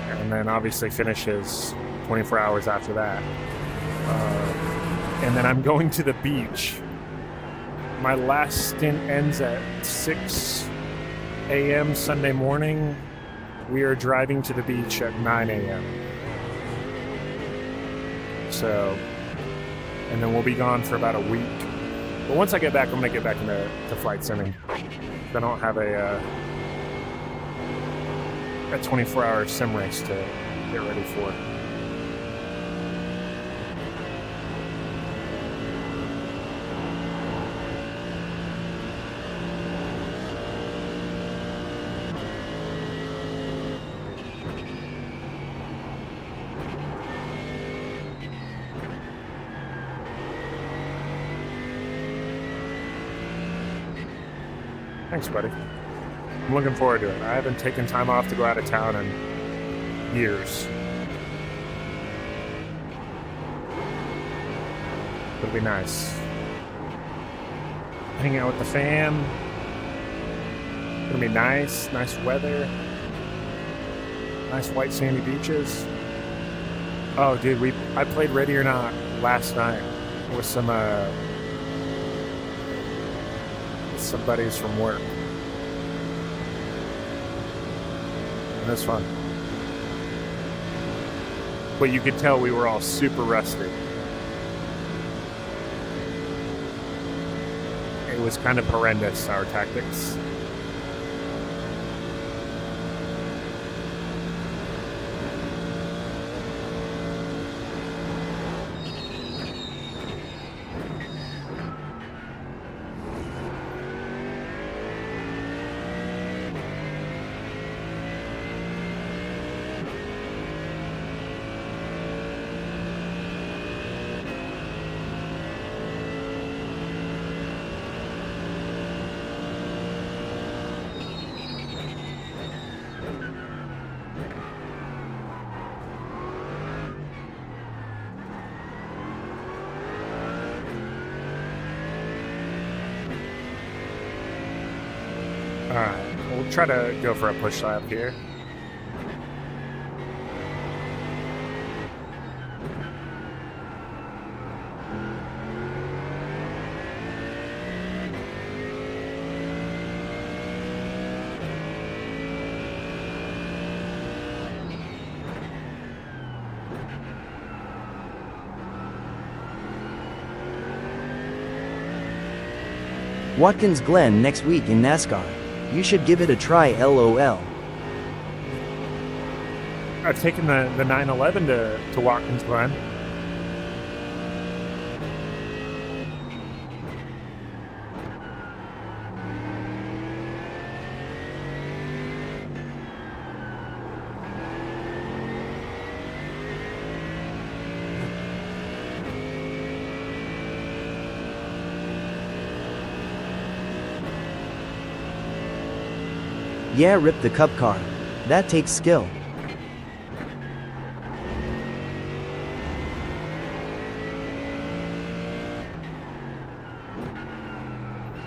and then obviously finishes 24 hours after that. And then I'm going to the beach. My last stint ends at 6 a.m. Sunday morning. We are driving to the beach at 9 a.m. So, and then we'll be gone for about a week. But once I get back, I'm going to get back into flight simming. I don't have a 24-hour sim race to get ready for. Thanks, buddy. I'm looking forward to it. I haven't taken time off to go out of town in years. It'll be nice. Hang out with the fam. It's gonna be nice. Nice weather. Nice white sandy beaches. Oh, dude, I played Ready or Not last night with some buddies from work. And it was fun. But you could tell we were all super rusty. It was kind of horrendous, our tactics. Alright, we'll try to go for a push lap here. Watkins Glen next week in NASCAR. You should give it a try, LOL. I've taken the 911 to Watkins Glen. Yeah, rip the cup car. That takes skill.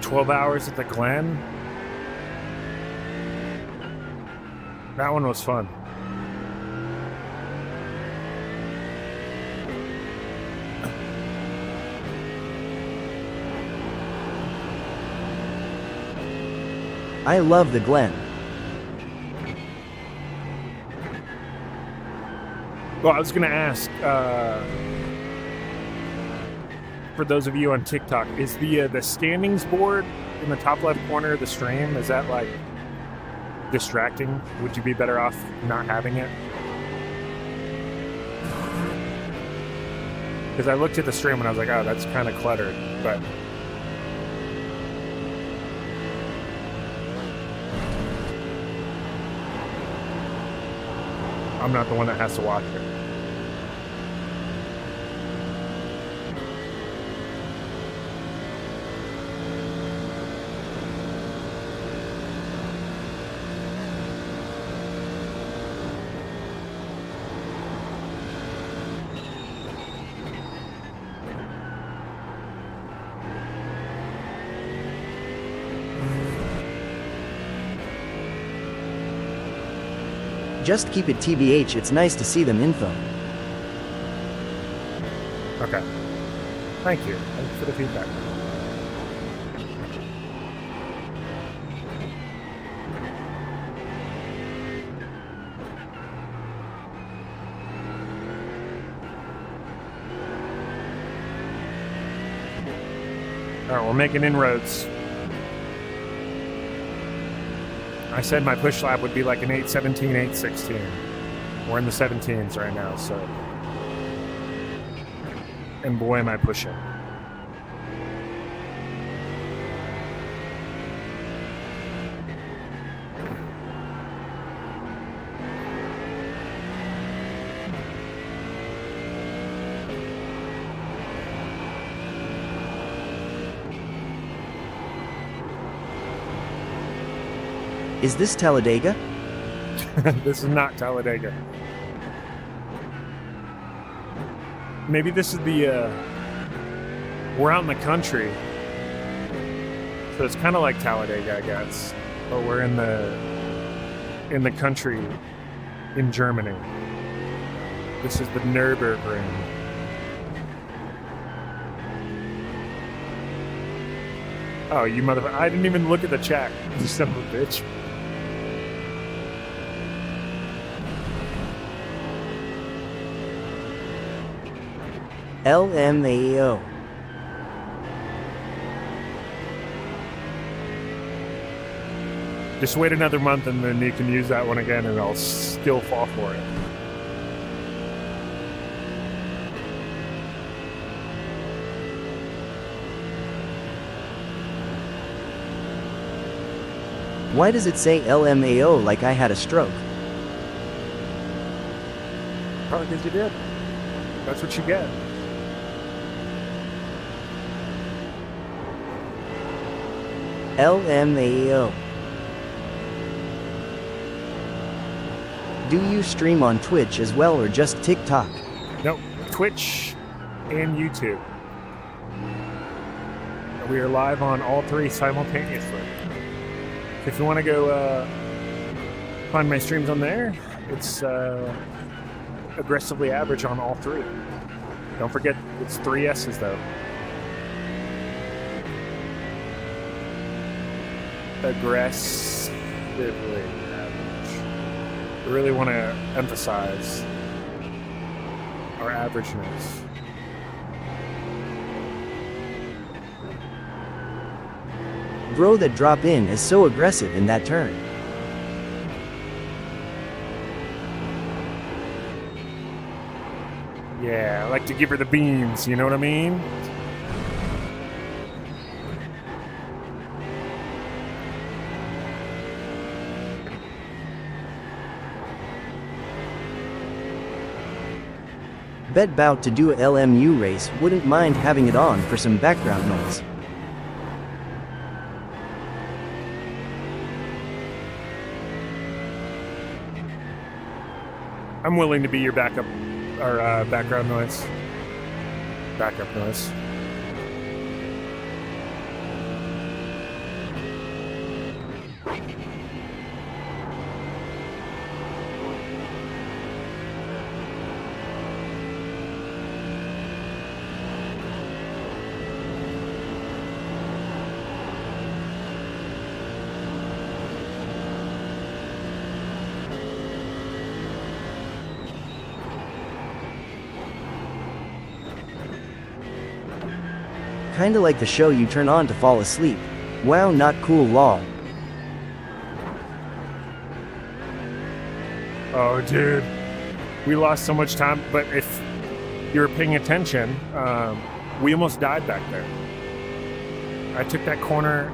12 Hours at the Glen. That one was fun. I love the Glen. Well, I was going to ask, for those of you on TikTok, is the standings board in the top left corner of the stream, is that like distracting? Would you be better off not having it? Because I looked at the stream and I was like, oh, that's kind of cluttered, but I'm not the one that has to watch it. Just keep it TBH, it's nice to see them info. Okay. Thank you. Thanks for the feedback. All right, we're making inroads. I said my push lap would be like an 8:17, 8:16. We're in the 17s right now, so. And boy, am I pushing. Is this Talladega? This is not Talladega. Maybe this is the, we're out in the country. So it's kind of like Talladega, I guess. But we're in the country in Germany. This is the Nurburgring. Oh, you motherfucker. I didn't even look at the chat. You son of a bitch. LMAO. Just wait another month and then you can use that one again and I'll still fall for it. Why does it say LMAO like I had a stroke? Probably because you did. That's what you get. LMAO. Do you stream on Twitch as well or just TikTok? Nope. Twitch and YouTube. We are live on all three simultaneously. If you want to go find my streams on there, it's aggressively average on all three. Don't forget, it's 3 S's though. Aggressively average. We really want to emphasize our averageness. Bro, that drop in is so aggressive in that turn. Yeah, I like to give her the beans, you know what I mean? Bet bout to do a LMU race, wouldn't mind having it on for some background noise. I'm willing to be your backup or background noise. Backup noise. Kinda like the show you turn on to fall asleep. Wow, not cool, lol. Oh, dude. We lost so much time, but if you were paying attention, we almost died back there. I took that corner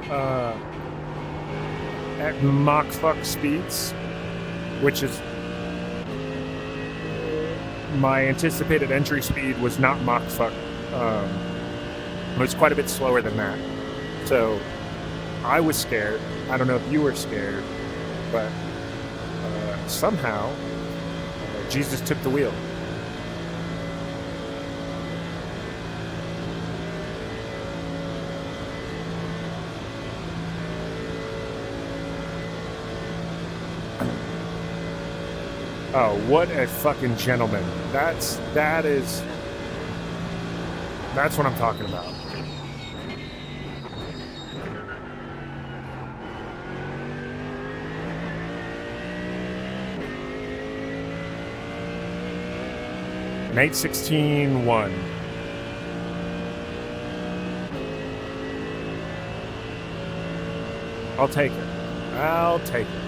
at Mach fuck speeds, which is my anticipated entry speed was not Mach fuck. It was quite a bit slower than that. So I was scared. I don't know if you were scared, but somehow Jesus took the wheel. Oh, what a fucking gentleman. That's what I'm talking about. An 8:16.1. I'll take it. I'll take it.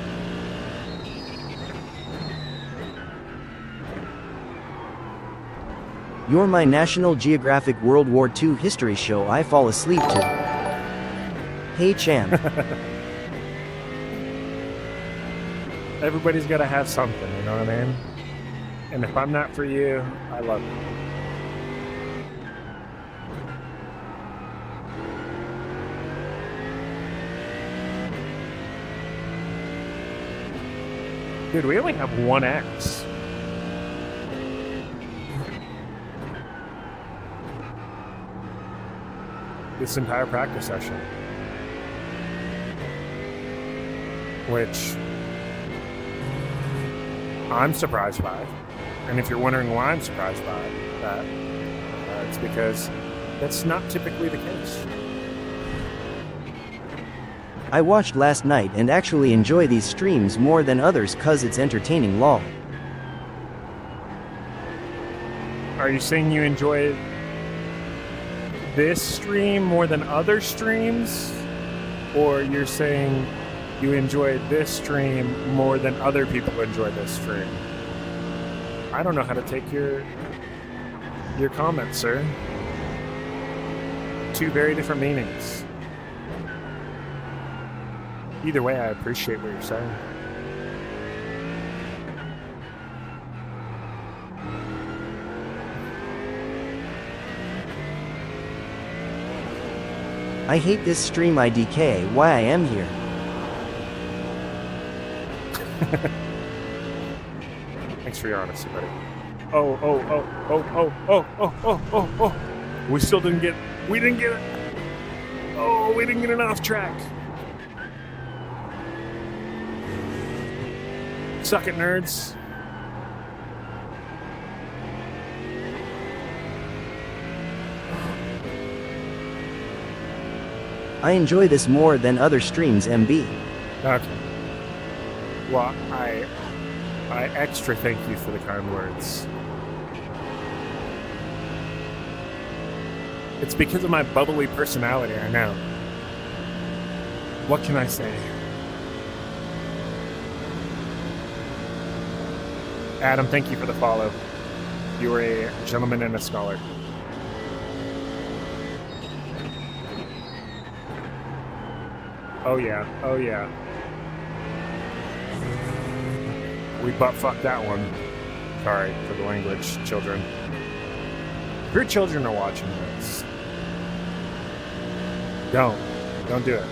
You're my National Geographic World War II history show I fall asleep to. Hey, champ. Everybody's got to have something, you know what I mean? And if I'm not for you, I love you. Dude, we only have one X. This entire practice session. Which I'm surprised by. And if you're wondering why I'm surprised by that, it's because that's not typically the case. I watched last night and actually enjoy these streams more than others cause it's entertaining, lol. Are you saying you enjoy this stream more than other streams? Or you're saying you enjoy this stream more than other people enjoy this stream? I don't know how to take your comments, sir. Two very different meanings. Either way, I appreciate what you're saying. I hate this stream IDK, why I am here. Thanks for your honesty, buddy. Oh. We didn't get it. Oh, we didn't get it off track. Suck it, nerds. I enjoy this more than other streams, MB. Okay. Well, I extra thank you for the kind words. It's because of my bubbly personality, I know. What can I say? Adam, thank you for the follow. You are a gentleman and a scholar. Oh yeah. We butt-fucked that one. Sorry for the language, children. If your children are watching this, don't do it.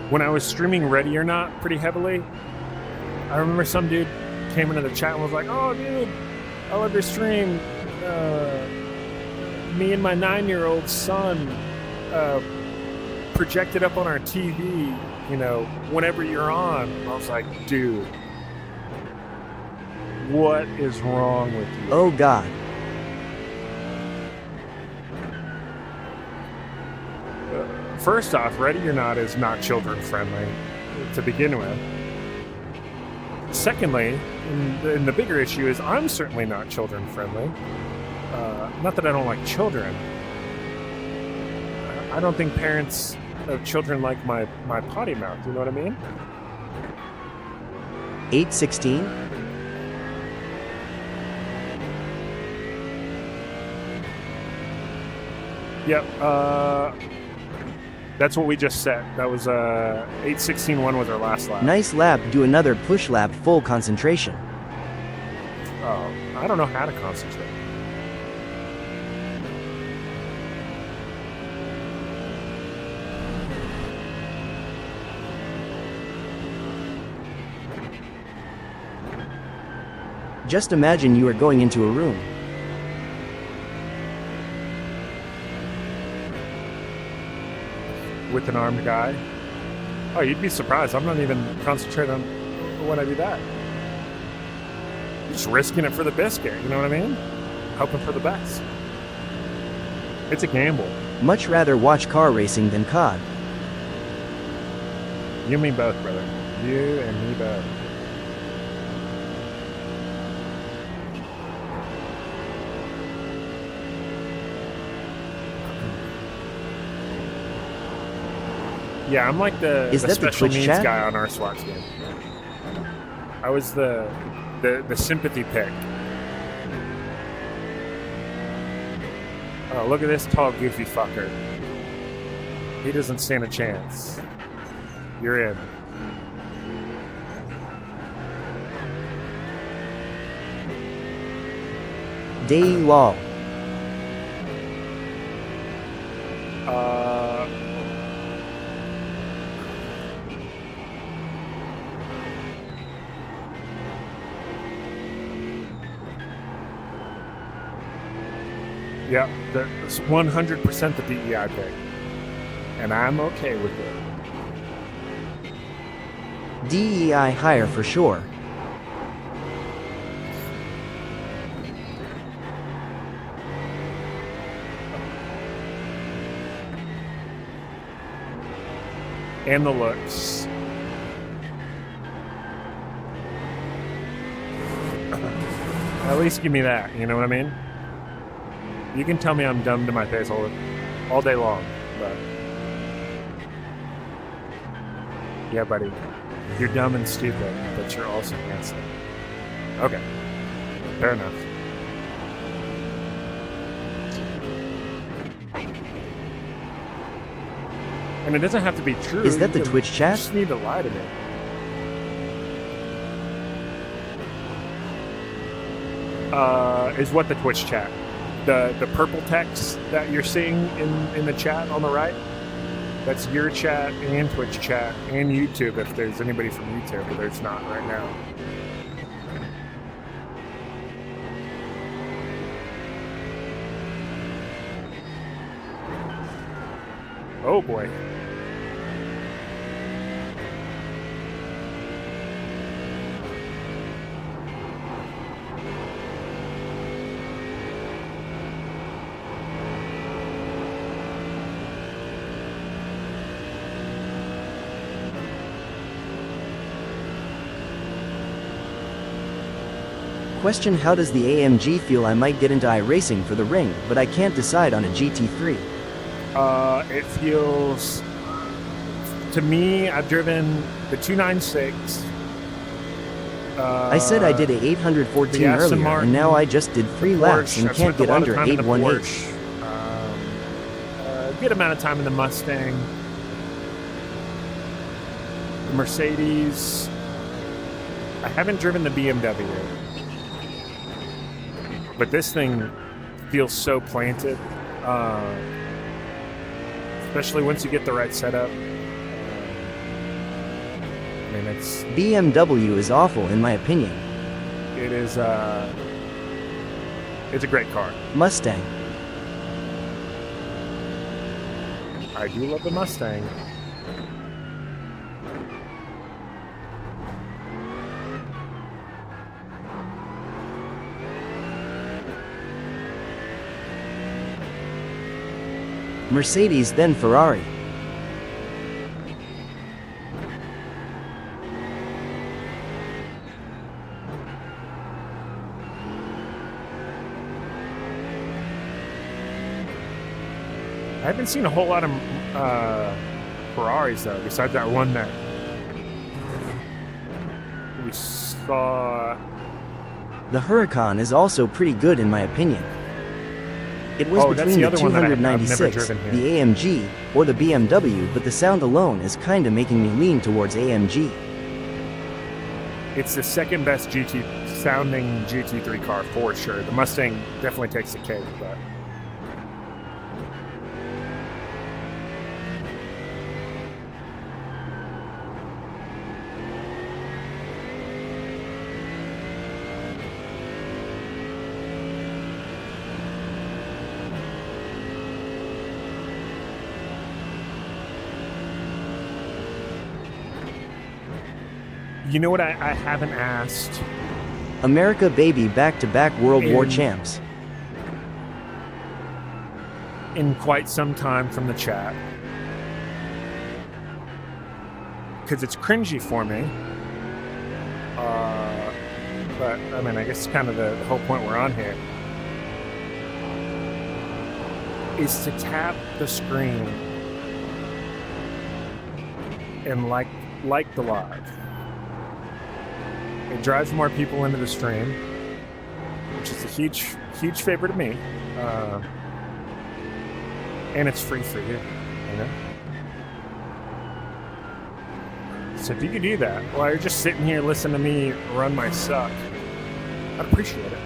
When I was streaming Ready or Not pretty heavily, I remember some dude came into the chat and was like, "Oh, dude, I love your stream. Me and my 9-year-old son project it up on our TV, you know, whenever you're on." I was like, dude, what is wrong with you? Oh God. First off, Ready or Not is not children friendly to begin with. Secondly, and the bigger issue is I'm certainly not children friendly. Not that I don't like children. I don't think parents of children like my potty mouth. You know what I mean? 816? Yep. That's what we just said. That was 8:16.1 was our last lap. Nice lap. Do another push lap, full concentration. Oh, I don't know how to concentrate. Just imagine you are going into a room. With an armed guy? Oh, you'd be surprised. I'm not even concentrating on when I do that. Just risking it for the biscuit, you know what I mean? Hoping for the best. It's a gamble. Much rather watch car racing than COD. You and me both, brother. You and me both. Yeah, I'm like the special needs guy on our SWAT team. I was the sympathy pick. Oh, look at this tall, goofy fucker. He doesn't stand a chance. You're in. Day lol. Yeah, that's 100% the DEI pick. And I'm okay with it. DEI higher for sure. And the looks. At least give me that, you know what I mean? You can tell me I'm dumb to my face all day long, but yeah, buddy, you're dumb and stupid, but you're also handsome. Okay, fair enough. And it doesn't have to be true. Is that the Twitch chat? You just need to lie to me. Is what the Twitch chat. The purple text that you're seeing in the chat on the right, that's your chat and Twitch chat and YouTube if there's anybody from YouTube, but there's not right now. Oh boy. Question: how does the AMG feel? I might get into iRacing for the ring, but I can't decide on a GT3. It feels, to me, I've driven the 296. I said I did a 814 earlier, Martin, and now I just did 3 laps and can't get under 818. Good amount of time in the Mustang. The Mercedes. I haven't driven the BMW. But this thing feels so planted, especially once you get the right setup. I mean, it's BMW is awful in my opinion. It is it's a great car. Mustang. I do love the Mustang. Mercedes, then Ferrari. I haven't seen a whole lot of Ferraris though, besides that one that we saw. The Huracan is also pretty good in my opinion. It was Oh, that's between the the other one that I've never 296, driven here. the AMG, or the BMW, but the sound alone is kinda making me lean towards AMG. It's the second best sounding GT3 car for sure. The Mustang definitely takes the cake, but you know what I haven't asked America baby, back-to-back World War In- champs. in quite some time from the chat, because it's cringy for me. But I mean, I guess kind of the whole point we're on here is to tap the screen and like the live. It drives more people into the stream, which is a huge favor to me. And it's free for you, you know? So if you could do that while you're just sitting here listening to me run my suck, I'd appreciate it.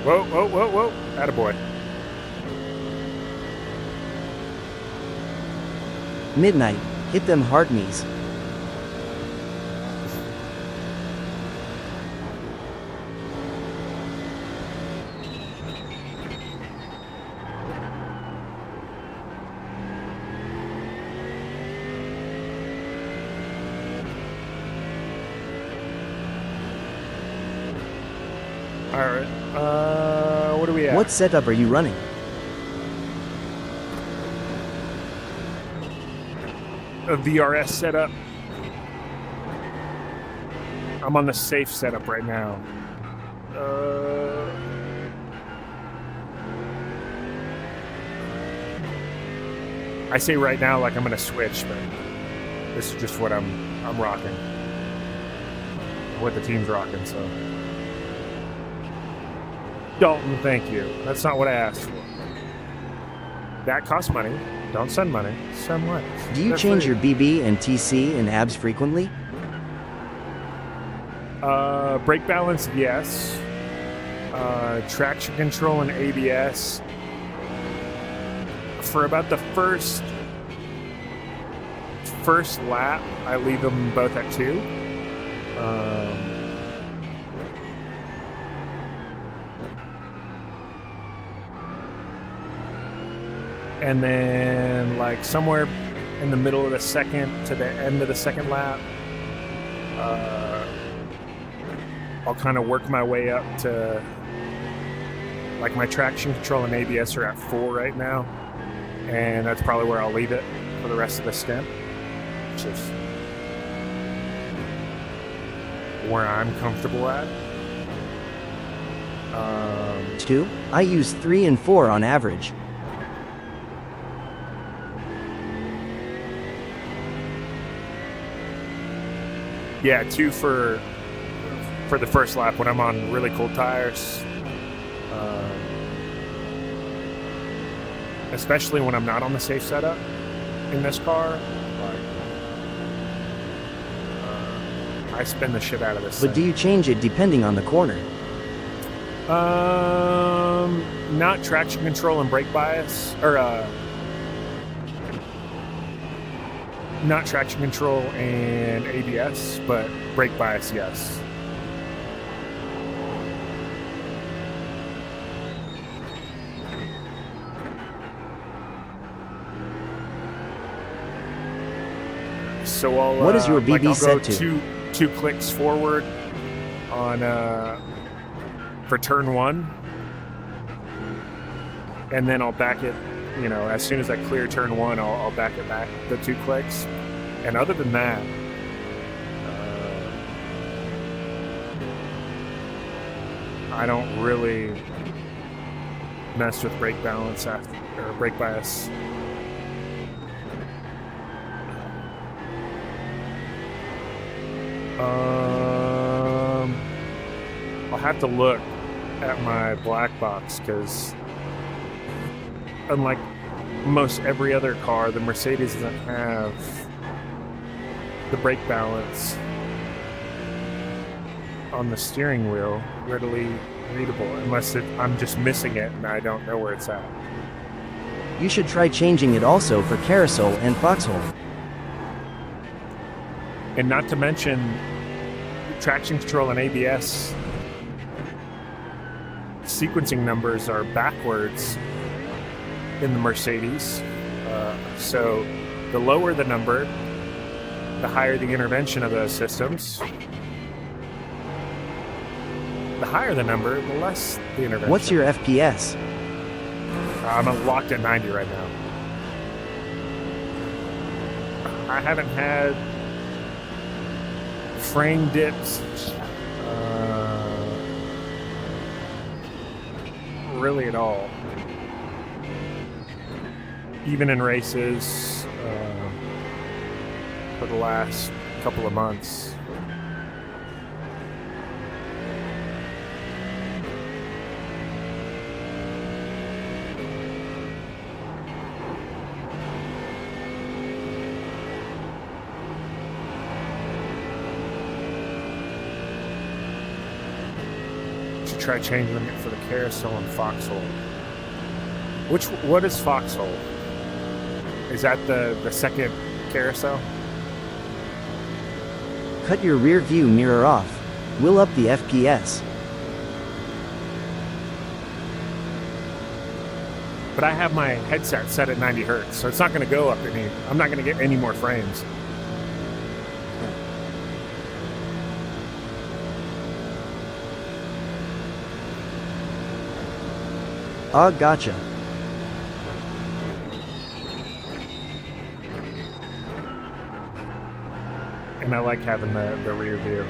Whoa, whoa, whoa, whoa. Attaboy. Midnight, hit them heart knees. Alright. What do we have? What setup are you running? A VRS setup. I'm on the safe setup right now. I say right now like I'm gonna switch, but this is just what I'm rocking. What the team's rocking, so. Dalton, thank you. That's not what I asked for. That costs money. Don't send money. Send what? Do you They're change free. your BB and TC and abs frequently? Brake balance, yes. Traction control and ABS. For about the first lap, I leave them both at 2. And then, like, somewhere in the middle of the second to the end of the second lap, I'll kind of work my way up to, like, my traction control and ABS are at 4 right now, and that's probably where I'll leave it for the rest of the stint, which is where I'm comfortable at. 2. I use 3 and 4 on average. Yeah, 2 for the first lap when I'm on really cold tires. Especially when I'm not on the safe setup in this car. Like, I spin the shit out of this But do thing. you change it depending on the corner? Not traction control and brake bias, or not traction control and ABS, but brake bias, yes. So I'll. What is your BB I'll set go to? two clicks forward on for turn 1, and then I'll back it. You know, as soon as I clear turn 1, I'll back it back the 2 clicks. And other than that, I don't really mess with brake balance or brake bias. I'll have to look at my black box because unlike most every other car, the Mercedes doesn't have the brake balance on the steering wheel readily readable unless I'm just missing it and I don't know where it's at. You should try changing it also for carousel and foxhole. And not to mention traction control and ABS sequencing numbers are backwards in the Mercedes. So the lower the number, the higher the intervention of those systems. The higher the number, the less the intervention. What's your FPS? I'm locked at 90 right now. I haven't had frame dips really at all. Even in races for the last couple of months. Try changing it for the carousel and foxhole. What is foxhole? Is that the second carousel? Cut your rear view mirror off. We'll up the FPS. But I have my headset set at 90 hertz, so it's not going to go up any. I'm not going to get any more frames. Ah, gotcha. And I like having the rear view.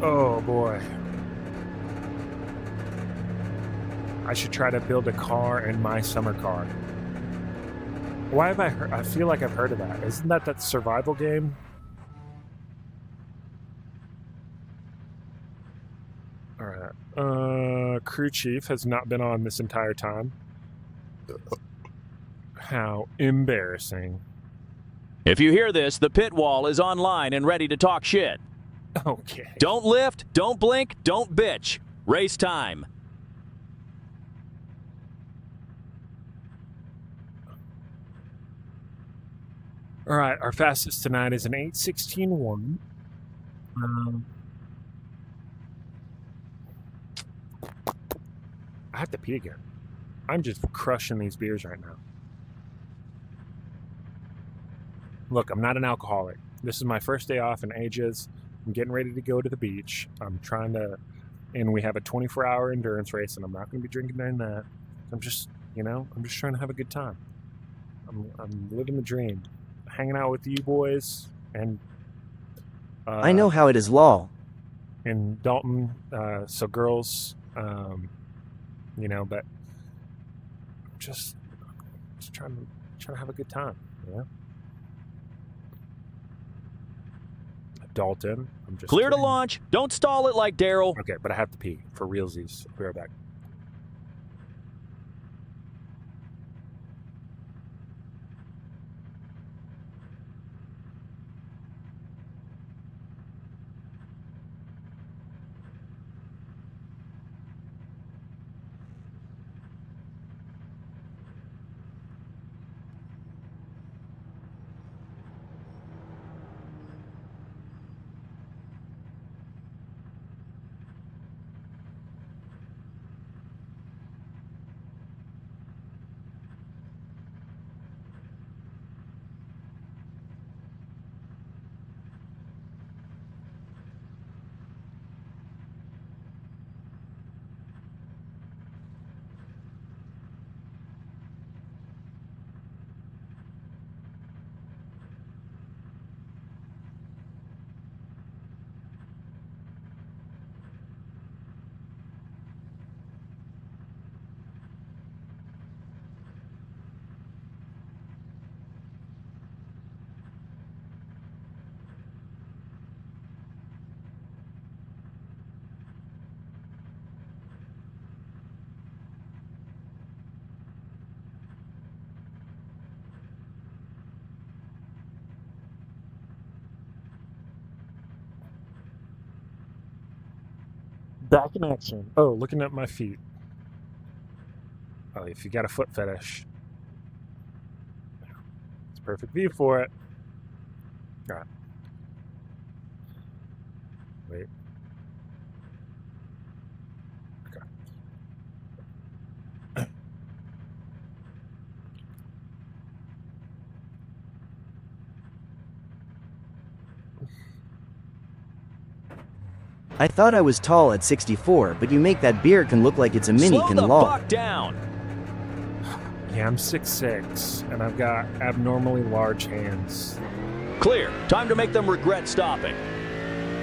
Oh boy. I should try to build a car in my summer car. Why have I heard? I feel like I've heard of that. Isn't that survival game? All right. Crew chief has not been on this entire time. How embarrassing. If you hear this, the pit wall is online and ready to talk shit. Okay. Don't lift, don't blink, don't bitch. Race time. All right, our fastest tonight is an 8:16.1. I have to pee again. I'm just crushing these beers right now. Look, I'm not an alcoholic. This is my first day off in ages. I'm getting ready to go to the beach. I'm trying to, and we have a 24-hour endurance race, and I'm not going to be drinking during that. I'm just, I'm just trying to have a good time. I'm living the dream. Hanging out with you boys and I know how it is, lol. In Dalton, so girls, but just trying to have a good time, Dalton, I'm just clear to launch. Don't stall it like Daryl. Okay, but I have to pee for realsies. I'll be right back. Back in action. Oh, looking at my feet. Oh, if you got a foot fetish, it's a perfect view for it. All right. Wait. Okay. I thought I was tall at 64, but you make that beard can look like it's a mini Slow can the log. fuck down. Yeah, I'm 6'6", and I've got abnormally large hands. Clear. Time to make them regret stopping.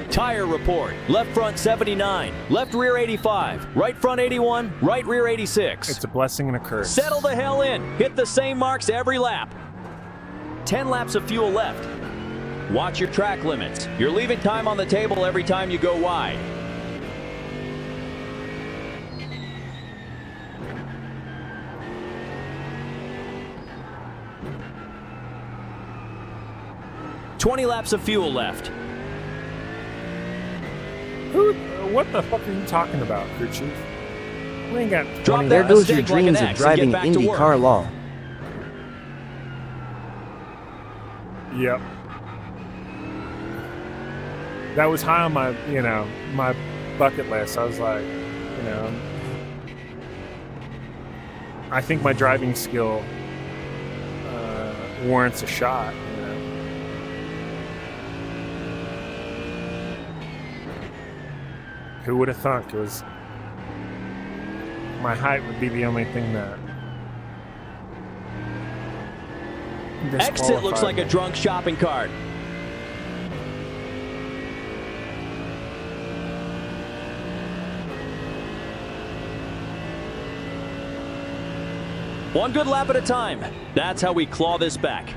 Tire report. Left front 79, left rear 85, right front 81, right rear 86. It's a blessing and a curse. Settle the hell in. Hit the same marks every lap. 10 laps of fuel left. Watch your track limits. You're leaving time on the table every time you go wide. $20 laps of fuel left. What the fuck are you talking about, crew chief? We ain't got 20 Drop There that goes your mistake like an dreams of X and get driving back to Indy work. car law. Yep. That was high on my, my bucket list. I was like, I think my driving skill warrants a shot. Who would have thunk it was my height would be the only thing that Exit looks like a drunk shopping cart. One good lap at a time. That's how we claw this back.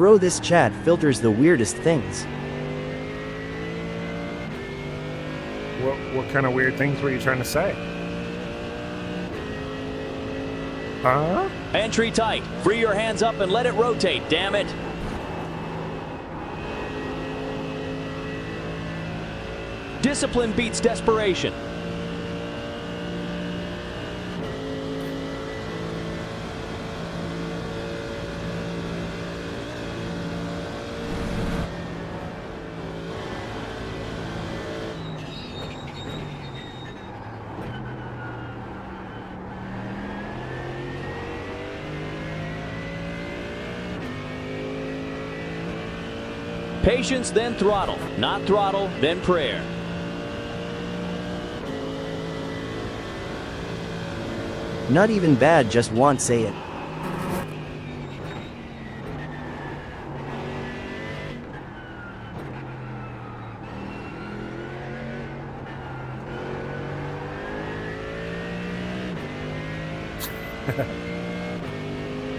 Bro, this chat filters the weirdest things. What kind of weird things were you trying to say? Huh? Entry tight. Free your hands up and let it rotate, damn it. Discipline beats desperation. Patience, then throttle. Not throttle, then prayer. Not even bad, just want say it.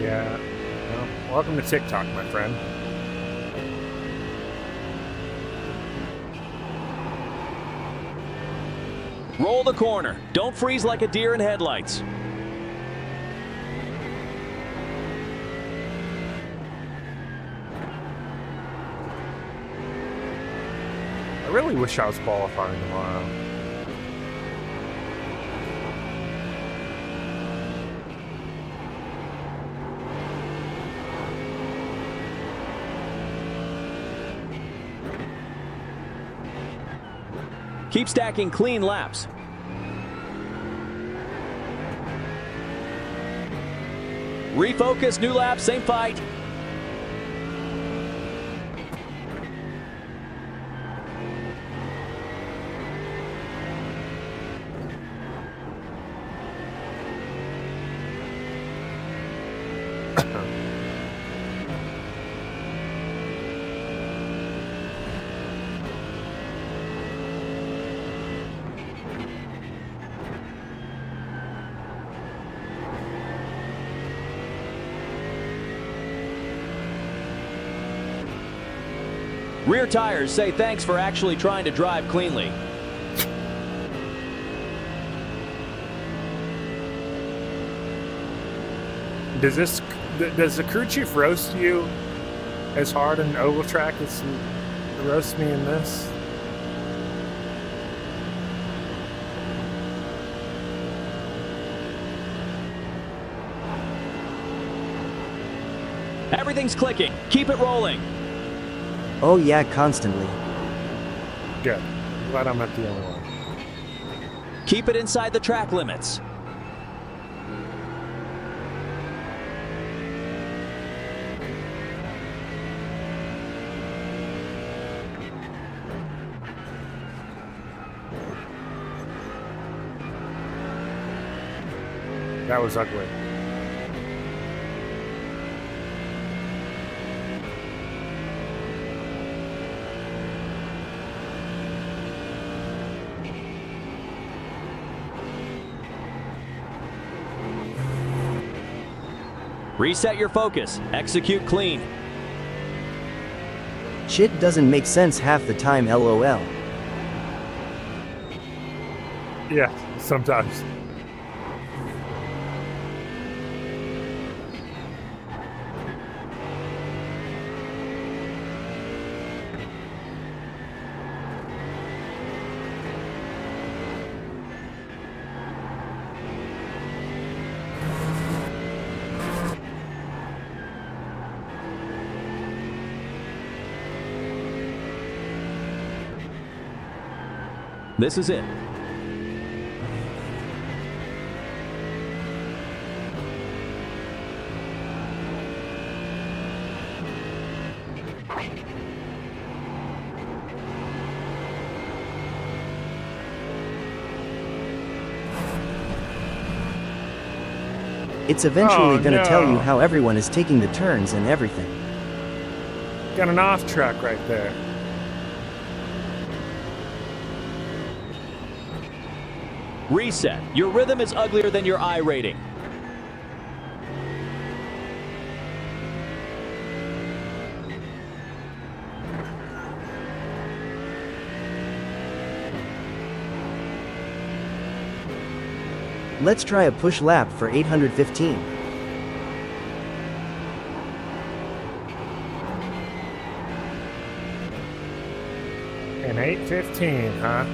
Yeah. Well, welcome to TikTok, my friend. Roll the corner. Don't freeze like a deer in headlights. I really wish I was qualifying tomorrow. Keep stacking clean laps. Refocus, new lap, same fight. Rear tires say thanks for actually trying to drive cleanly. Does the crew chief roast you as hard in oval track as he roasts me in this? Everything's clicking. Keep it rolling. Oh yeah, constantly. Good. Glad I'm not the only one. Keep it inside the track limits. That was ugly. Reset your focus. Execute clean. Shit doesn't make sense half the time, lol. Yeah, sometimes. This is it. It's eventually gonna no. tell you how everyone is taking the turns and everything. Got an off track right there. Reset. Your rhythm is uglier than your I rating. Let's try a push lap for 815. And 8:15, huh?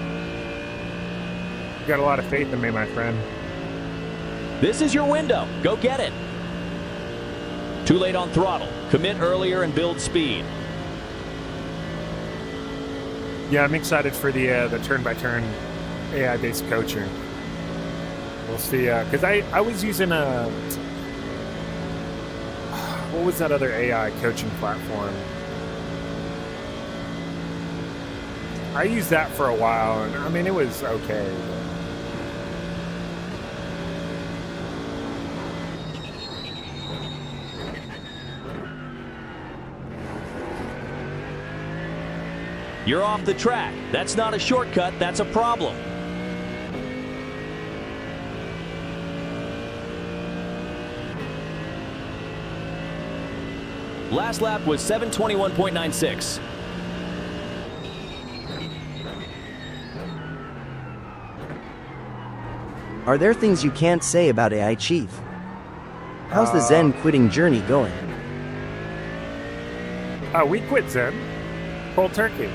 You got a lot of faith in me, my friend. This is your window. Go get it. Too late on throttle. Commit earlier and build speed. Yeah, I'm excited for the turn-by-turn AI-based coaching. We'll see, because I was using what was that other AI coaching platform? I used that for a while, and I mean, it was okay. You're off the track. That's not a shortcut, that's a problem. Last lap was 7:21.96. Are there things you can't say about AI Chief? How's the Zen quitting journey going? We quit Zen. Cold turkey.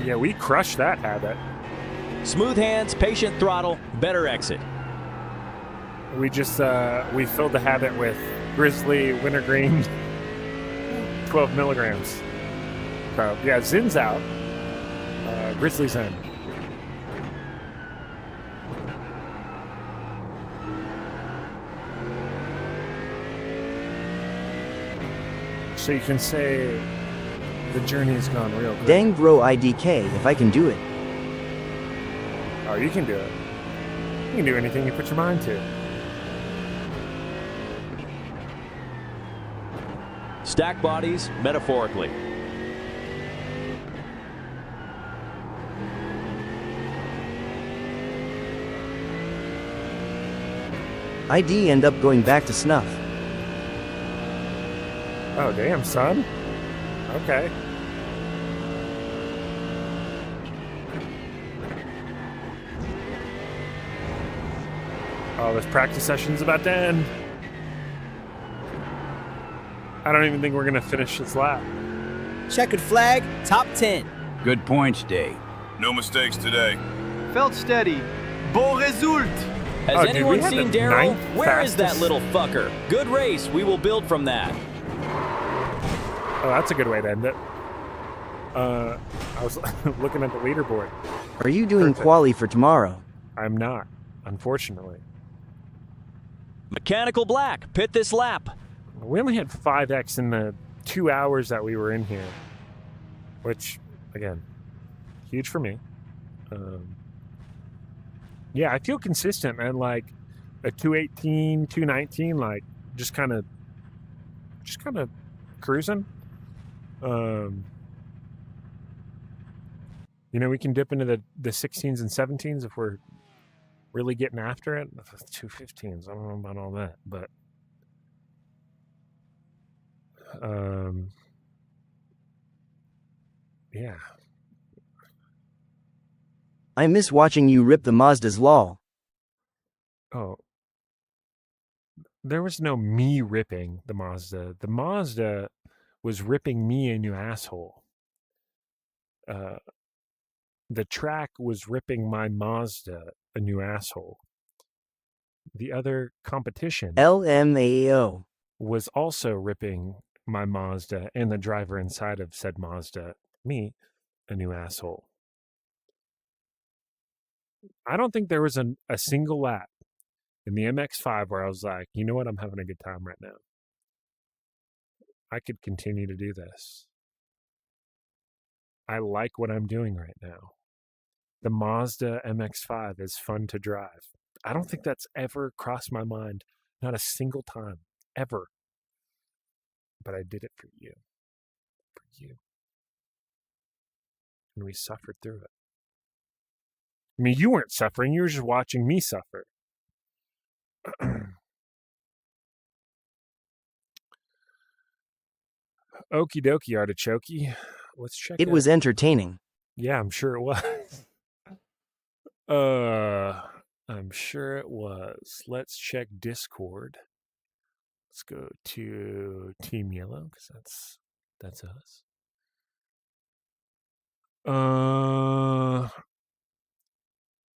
Yeah, we crushed that habit. Smooth hands, patient throttle, better exit. We just, we filled the habit with Grizzly Wintergreen 12 milligrams. So, yeah, Zen's out. Grizzly's in. So you can say the journey's gone real quick. Dang bro IDK if I can do it. Oh, you can do it. You can do anything you put your mind to. Stack bodies, metaphorically. ID end up going back to snuff. Oh, damn, son. Okay. Oh, this practice session's about to end. I don't even think we're going to finish this lap. Checkered flag, top 10. Good points, Dave. No mistakes today. Felt steady. Bon result. Has Oh, dude, anyone we had seen the Daryl? ninth Where is that fastest- little fucker? Good race. We will build from that. Oh, that's a good way to end it. I was looking at the leaderboard. Are you doing Perfect. quali for tomorrow? I'm not, unfortunately. Mechanical Black, pit this lap. We only had 5x in the 2 hours that we were in here, which, again, huge for me. Yeah, I feel consistent, man. Like a 218, 219, like just kind of cruising. You know, we can dip into the 16s and 17s if we're really getting after it. 215s, I don't know about all that, but yeah. I miss watching you rip the Mazda's lol. Oh, there was no me ripping the Mazda. The Mazda was ripping me a new asshole. The track was ripping my Mazda a new asshole. The other competition LMAO. was also ripping my Mazda and the driver inside of said Mazda, me, a new asshole. I don't think there was a single lap in the MX-5 where I was like, you know what, I'm having a good time right now. I could continue to do this. I like what I'm doing right now. The Mazda MX-5 is fun to drive. I don't think that's ever crossed my mind. Not a single time. Ever. But I did it for you. For you. And we suffered through it. I mean, you weren't suffering. You were just watching me suffer. Okie dokie, artichoke. Let's check It was entertaining. Yeah, I'm sure it was. I'm sure it was. Let's check Discord. Let's go to Team Yellow because that's us.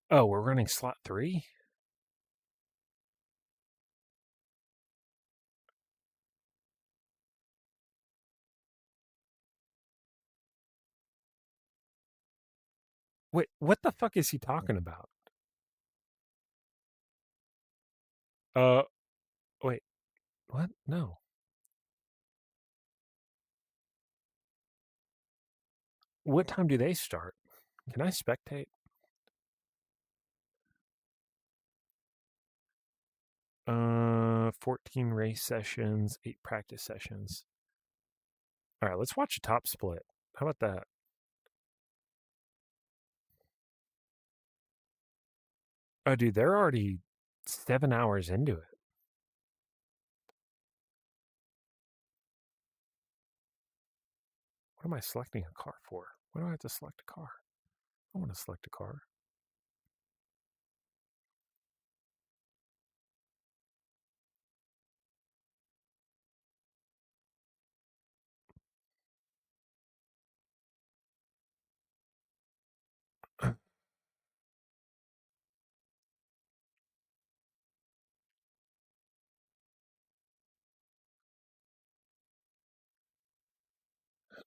Oh, we're running slot 3. Wait, what the fuck is he talking about? Wait, what? No. What time do they start? Can I spectate? 14 race sessions, 8 practice sessions. All right, let's watch a top split. How about that? Oh, dude, they're already 7 hours into it. What am I selecting a car for? Why do I have to select a car? I want to select a car.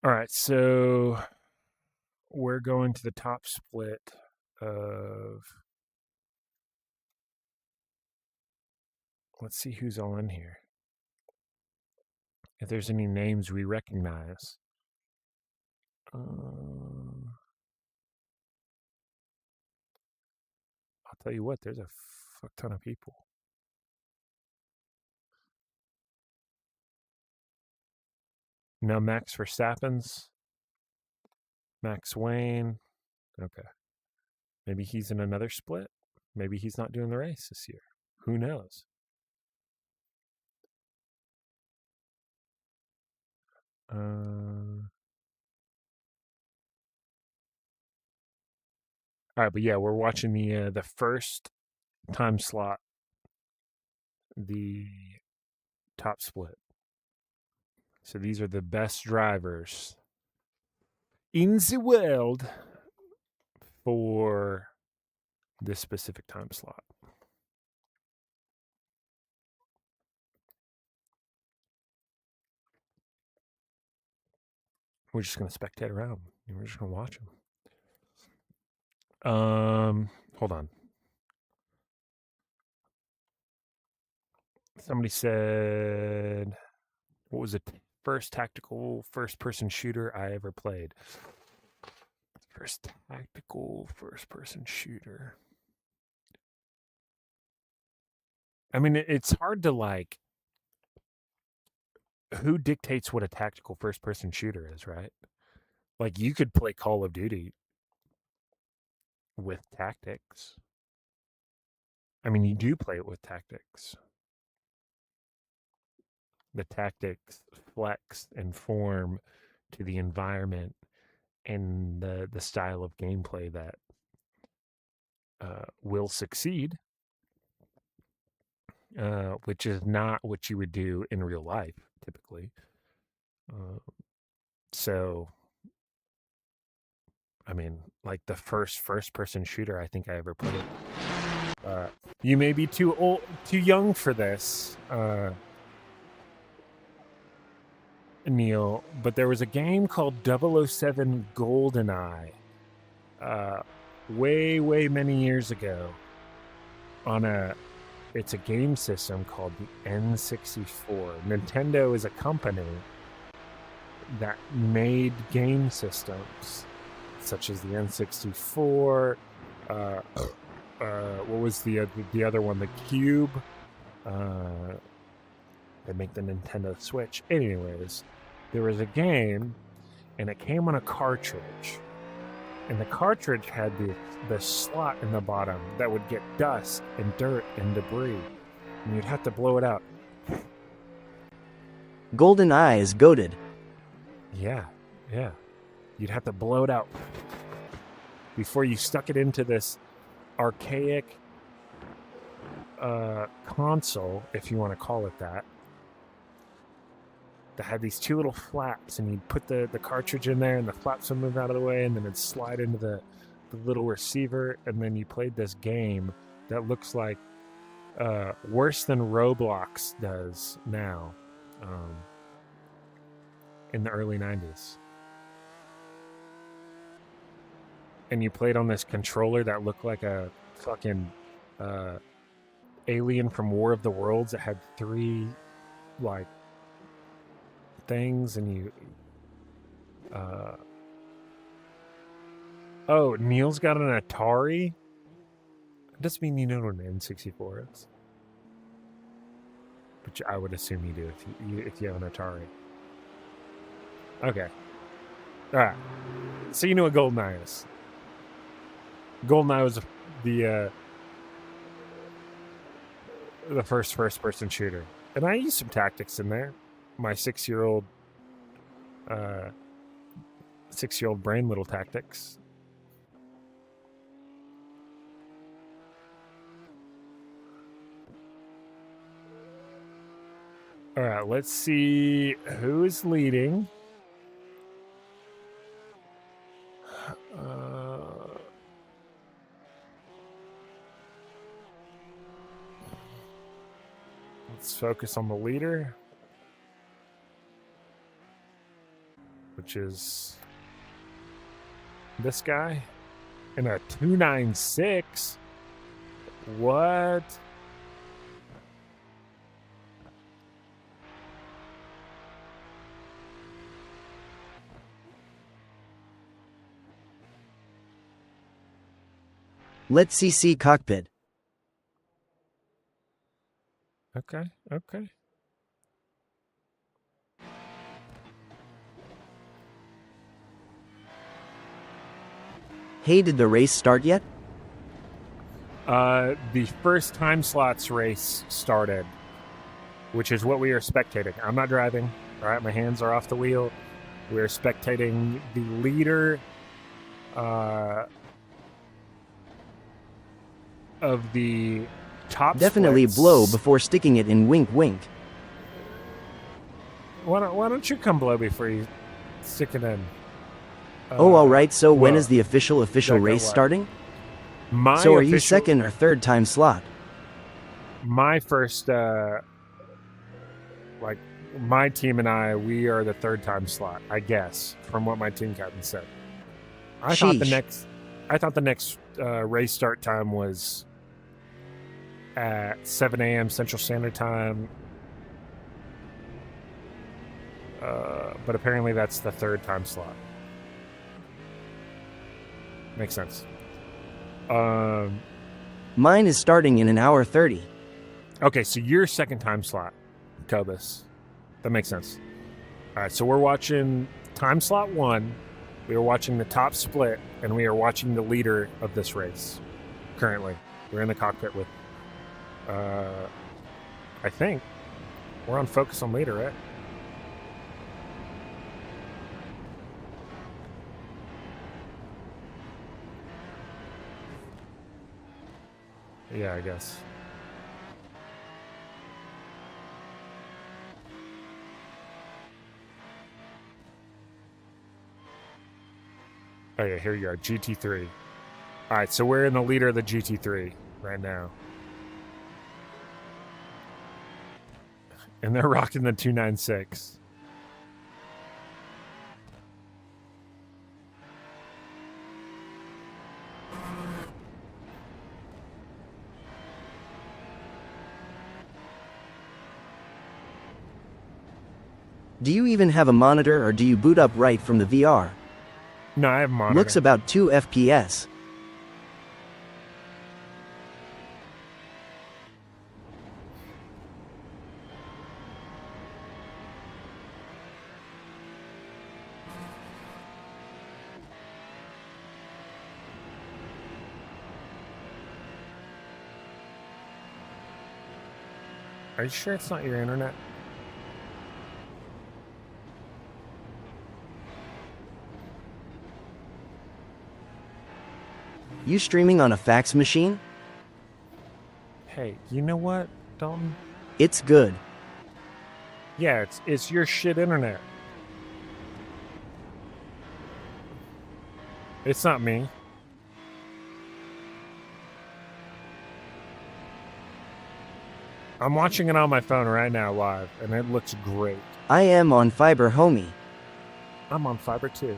All right, so we're going to the top split of. Let's see who's on here. If there's any names we recognize. I'll tell you what, there's a fuck ton of people. No Max Verstappen's. Max Wayne. Okay. Maybe he's in another split. Maybe he's not doing the race this year. Who knows? All right, but yeah, we're watching the first time slot, the top split. So these are the best drivers in the world for this specific time slot. We're just going to spectate around. We're just going to watch them. Hold on. Somebody said, what was the first tactical first-person shooter I ever played? First tactical first-person shooter. I mean, it's hard to, like, who dictates what a tactical first-person shooter is, right? Like, you could play Call of Duty with tactics. I mean, you do play it with tactics. The tactics flex and form to the environment and the style of gameplay that will succeed, which is not what you would do in real life, typically. So, I mean, like the first-person shooter I think I ever played. You may be too young for this, Neil, but there was a game called 007 GoldenEye way many years ago it's a game system called the N64. Nintendo is a company that made game systems such as the N64, what was the other one, the Cube, they make the Nintendo Switch. Anyways, there was a game, and it came on a cartridge. And the cartridge had the slot in the bottom that would get dust and dirt and debris. And you'd have to blow it out. GoldenEye is goated. Yeah. You'd have to blow it out before you stuck it into this archaic console, if you want to call it that had these two little flaps, and you'd put the cartridge in there, and the flaps would move out of the way, and then it'd slide into the little receiver, and then you played this game that looks like worse than Roblox does now, in the early 90s. And you played on this controller that looked like a fucking alien from War of the Worlds that had three, like, things, and you oh, Neil's got an Atari. It doesn't mean you know what an N64 is, but I would assume you do if you have an Atari. Okay, all right. So you know what GoldenEye is. GoldenEye was the first-person shooter, and I used some tactics in there. My 6-year-old brain little tactics. All right, let's see who is leading. Let's focus on the leader, which is this guy, in a 296. What? Let's see cockpit. Okay. Hey, did the race start yet? The first time slots race started, which is what we are spectating. I'm not driving. All right, my hands are off the wheel. We are spectating the leader of the top Definitely splits. blow before sticking it in wink wink. Why don't you come blow before you stick it in? Oh, alright, so when well, is the official Jack, race what? starting? My So are you official- second or third time slot? My first, like, my team and I, we are the third time slot, I guess, from what my team captain said. I thought the next race start time was at 7 a.m. Central Standard Time. But apparently that's the third time slot. Makes sense. Mine is starting in an hour 30. Okay, so your second time slot, Cobus. That makes sense. All right, so we're watching time slot 1. We are watching the top split, and we are watching the leader of this race. Currently, we're in the cockpit with. I think we're on focus on leader, right? Yeah, I guess. Oh yeah, here you are, GT3. All right, so we're in the leader of the GT3 right now. And they're rocking the 296. Do you even have a monitor or do you boot up right from the VR? No, I have monitor. Looks about 2 FPS. Are you sure it's not your internet? You streaming on a fax machine? Hey, you know what, Dalton? It's good. Yeah, it's your shit internet. It's not me. I'm watching it on my phone right now live, and it looks great. I am on fiber, homie. I'm on fiber too.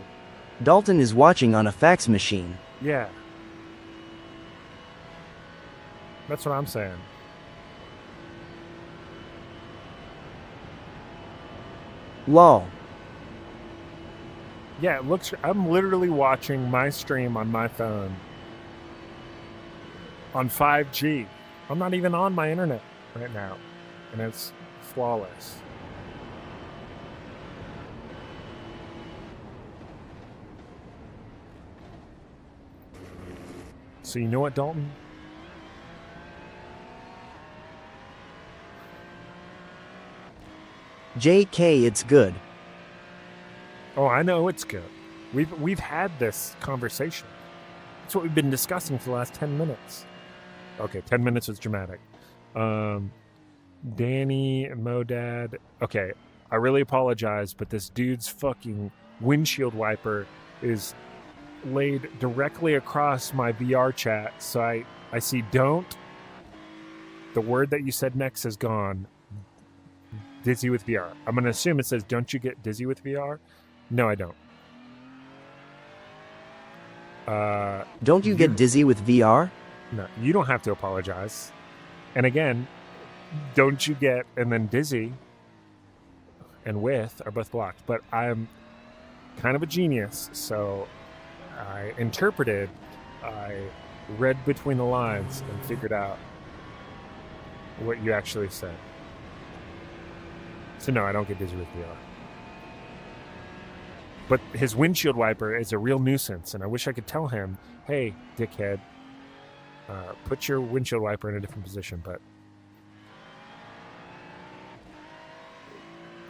Dalton is watching on a fax machine. Yeah. That's what I'm saying. Lol. Yeah, it looks. I'm literally watching my stream on my phone on 5G. I'm not even on my internet right now, and it's flawless. So you know what, Dalton? JK, it's good. Oh, I know it's good. We've had this conversation. That's what we've been discussing for the last 10 minutes. Okay, 10 minutes was dramatic. Danny, Modad. Okay, I really apologize, but this dude's fucking windshield wiper is laid directly across my VR chat. So I see don't. The word that you said next is gone. Dizzy with VR. I'm going to assume it says, don't you get dizzy with VR? No, I don't. Don't you get dizzy with VR? No, you don't have to apologize. And again, don't you get, and then dizzy and with are both blocked. But I'm kind of a genius, so I interpreted, I read between the lines and figured out what you actually said. So no, I don't get dizzy with VR. But his windshield wiper is a real nuisance, and I wish I could tell him, hey, dickhead, put your windshield wiper in a different position, but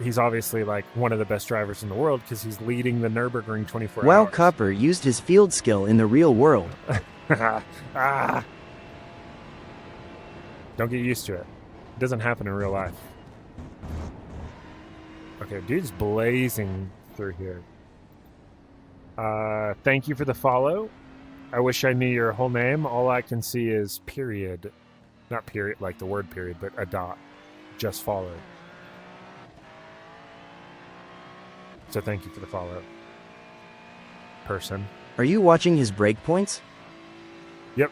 he's obviously like one of the best drivers in the world because he's leading the Nurburgring 24 Wow, hours. Copper used his field skill in the real world. Ah. Don't get used to it. It doesn't happen in real life. Okay, dude's blazing through here. Thank you for the follow. I wish I knew your whole name. All I can see is period. Not period like the word period, but a dot. Just follow. So thank you for the follow. Person. Are you watching his breakpoints? Yep.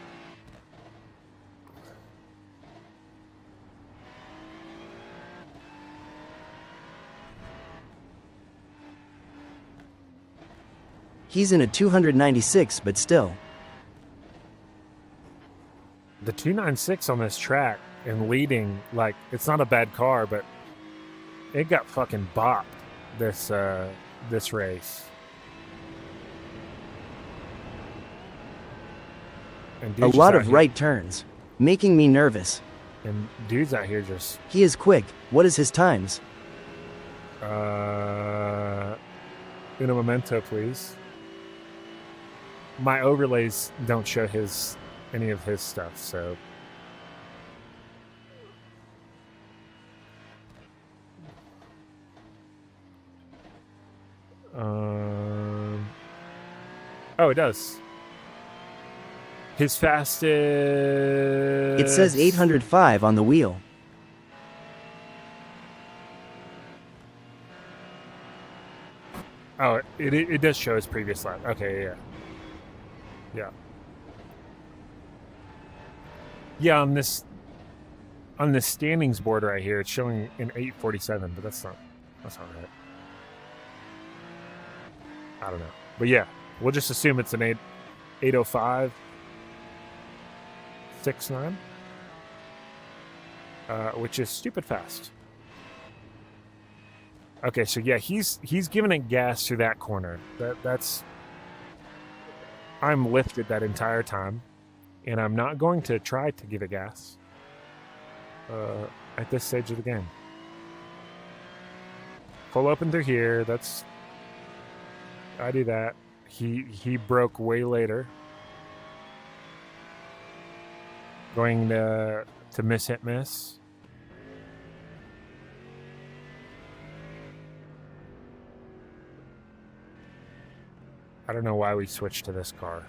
He's in a 296, but still. The 296 on this track and leading, like, it's not a bad car, but it got fucking bopped this race. And A lot of right turns, making me nervous. And dude's out here just... He is quick. What is his times? Uno momento, please. My overlays don't show any of his stuff, so... Oh, it does. His fastest... It says 805 on the wheel. Oh, it does show his previous lap. Okay, yeah. Yeah. Yeah, on this standings board right here, it's showing an 847, but that's not right. I don't know. But yeah, we'll just assume it's an 805 69, which is stupid fast. Okay, so yeah, he's giving it gas through that corner. That's I'm lifted that entire time, and I'm not going to try to give it gas at this stage of the game. Full open through here. I do that. He broke way later. Going to hit miss. I don't know why we switched to this car.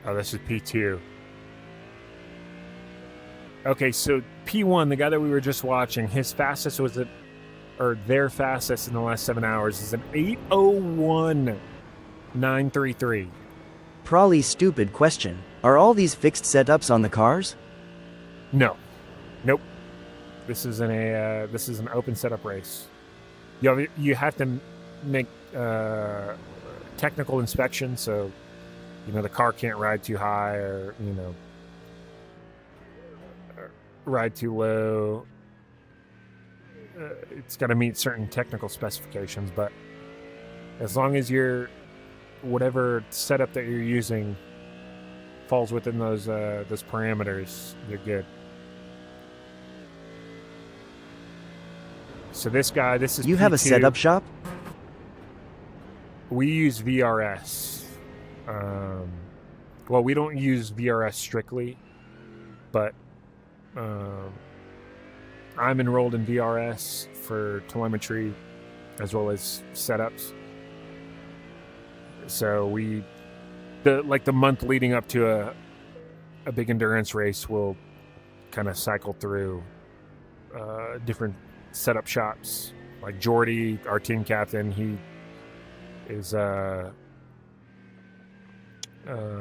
Oh, this is P2. Okay, so P1, the guy that we were just watching, his fastest was their fastest in the last 7 hours is an 8:01.933. Probably stupid question. Are all these fixed setups on the cars? No. Nope. This is an open setup race. You have to make technical inspection, so the car can't ride too high or ride too low. It's got to meet certain technical specifications, but as long as whatever setup that you're using falls within those parameters, you're good. So this is You P2. have a setup shop? We use VRS. Well, we don't use VRS strictly, but I'm enrolled in VRS for telemetry as well as setups. So the month leading up to a big endurance race, we'll kind of cycle through different setup shops. Like Jordy, our team captain, he is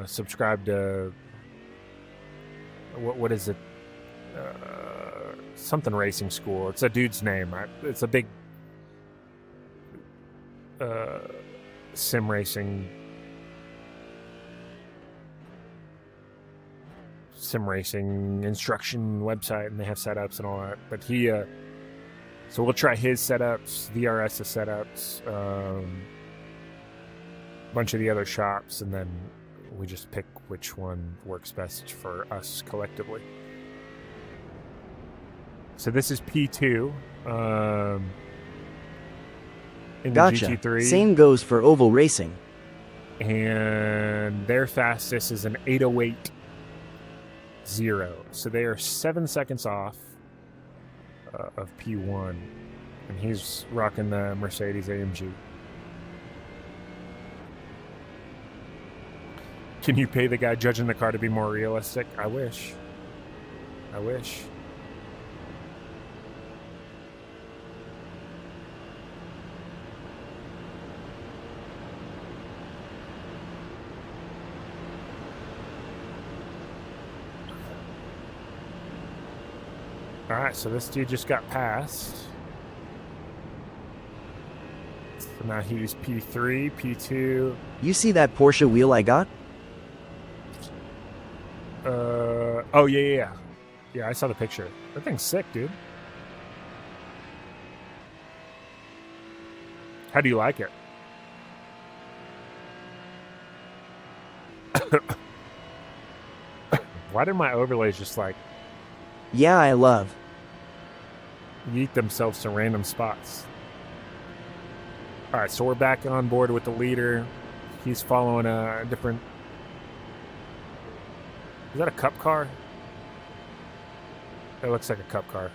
subscribed to what is it? Something racing school. It's a dude's name. It's a big sim racing instruction website, and they have setups and all that. But so we'll try his setups, VRS's setups, a bunch of the other shops, and then we just pick which one works best for us collectively. So this is P2 in the Gotcha. GT3. Same goes for oval racing. and their fastest is an 808.0. So they are 7 seconds off of P1, and he's rocking the Mercedes AMG. Can you pay the guy judging the car to be more realistic? I wish. I wish. All right, so this dude just got passed. So now he's P3, P2. You see that Porsche wheel I got? Oh, yeah. Yeah, I saw the picture. That thing's sick, dude. How do you like it? Why did my overlays just like Yeah, I love. yeet themselves to random spots? All right, so we're back on board with the leader. He's following a different... Is that a cup car? It looks like a cup car.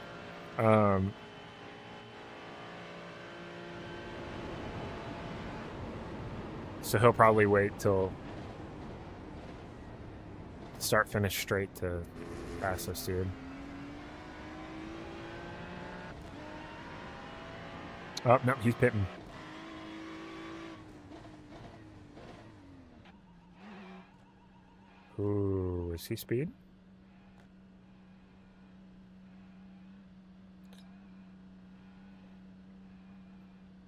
So he'll probably wait till start finish straight to pass this dude. Oh, no, he's pitting. Ooh, is he speed?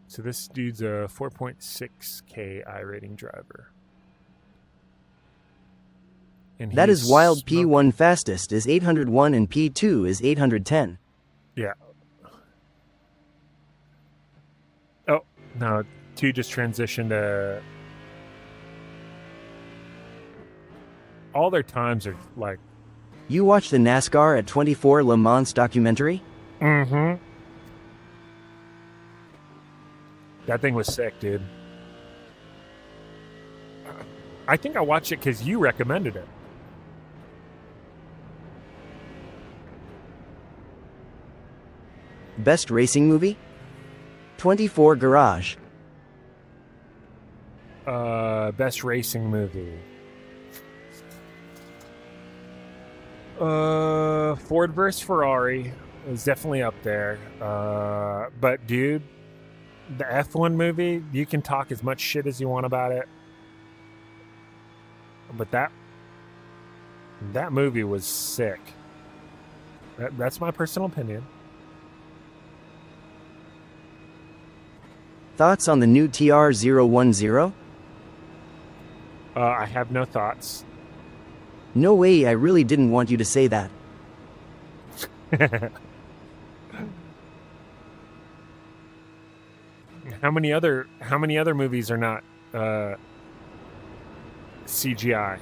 So this dude's a 4.6K I-rating driver. And That is he's wild. smoking. P1 fastest is 801 and P2 is 810. Yeah. Oh, no, 2 just transitioned to... All their times are like... You watch the NASCAR at 24 Le Mans documentary? Mm-hmm. That thing was sick, dude. I think I watched it because you recommended it. Best racing movie? 24 Garage. Best racing movie. Ford vs. Ferrari is definitely up there. But dude, the F1 movie, you can talk as much shit as you want about it. But that movie was sick. That's my personal opinion. Thoughts on the new TR010? I have no thoughts. No way, I really didn't want you to say that. How many other movies are not CGI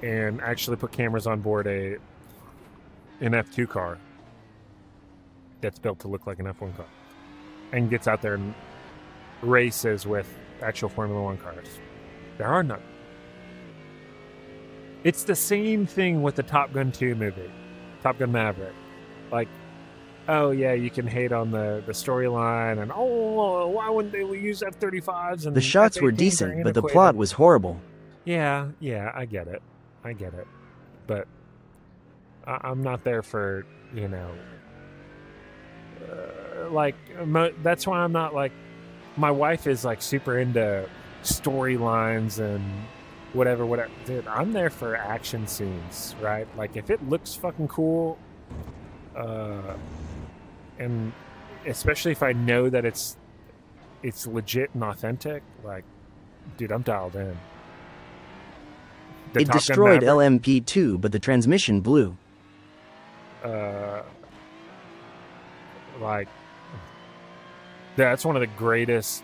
and actually put cameras on board an F2 car that's built to look like an F1 car and gets out there and races with actual Formula One cars? There are none. It's the same thing with the Top Gun 2 movie, Top Gun Maverick. Like, oh yeah, you can hate on the storyline and why wouldn't they use F-35s? And The shots were F-18s are decent, but the antiquated. plot was horrible. Yeah, I get it. But I'm not there for, that's why I'm not like, my wife is like super into storylines and whatever. Dude, I'm there for action scenes, right? Like if it looks fucking cool, and especially if I know that it's legit and authentic, like, dude, I'm dialed in. The It Top Gun destroyed Maverick, LMP2, but the transmission blew. like, that's one of the greatest.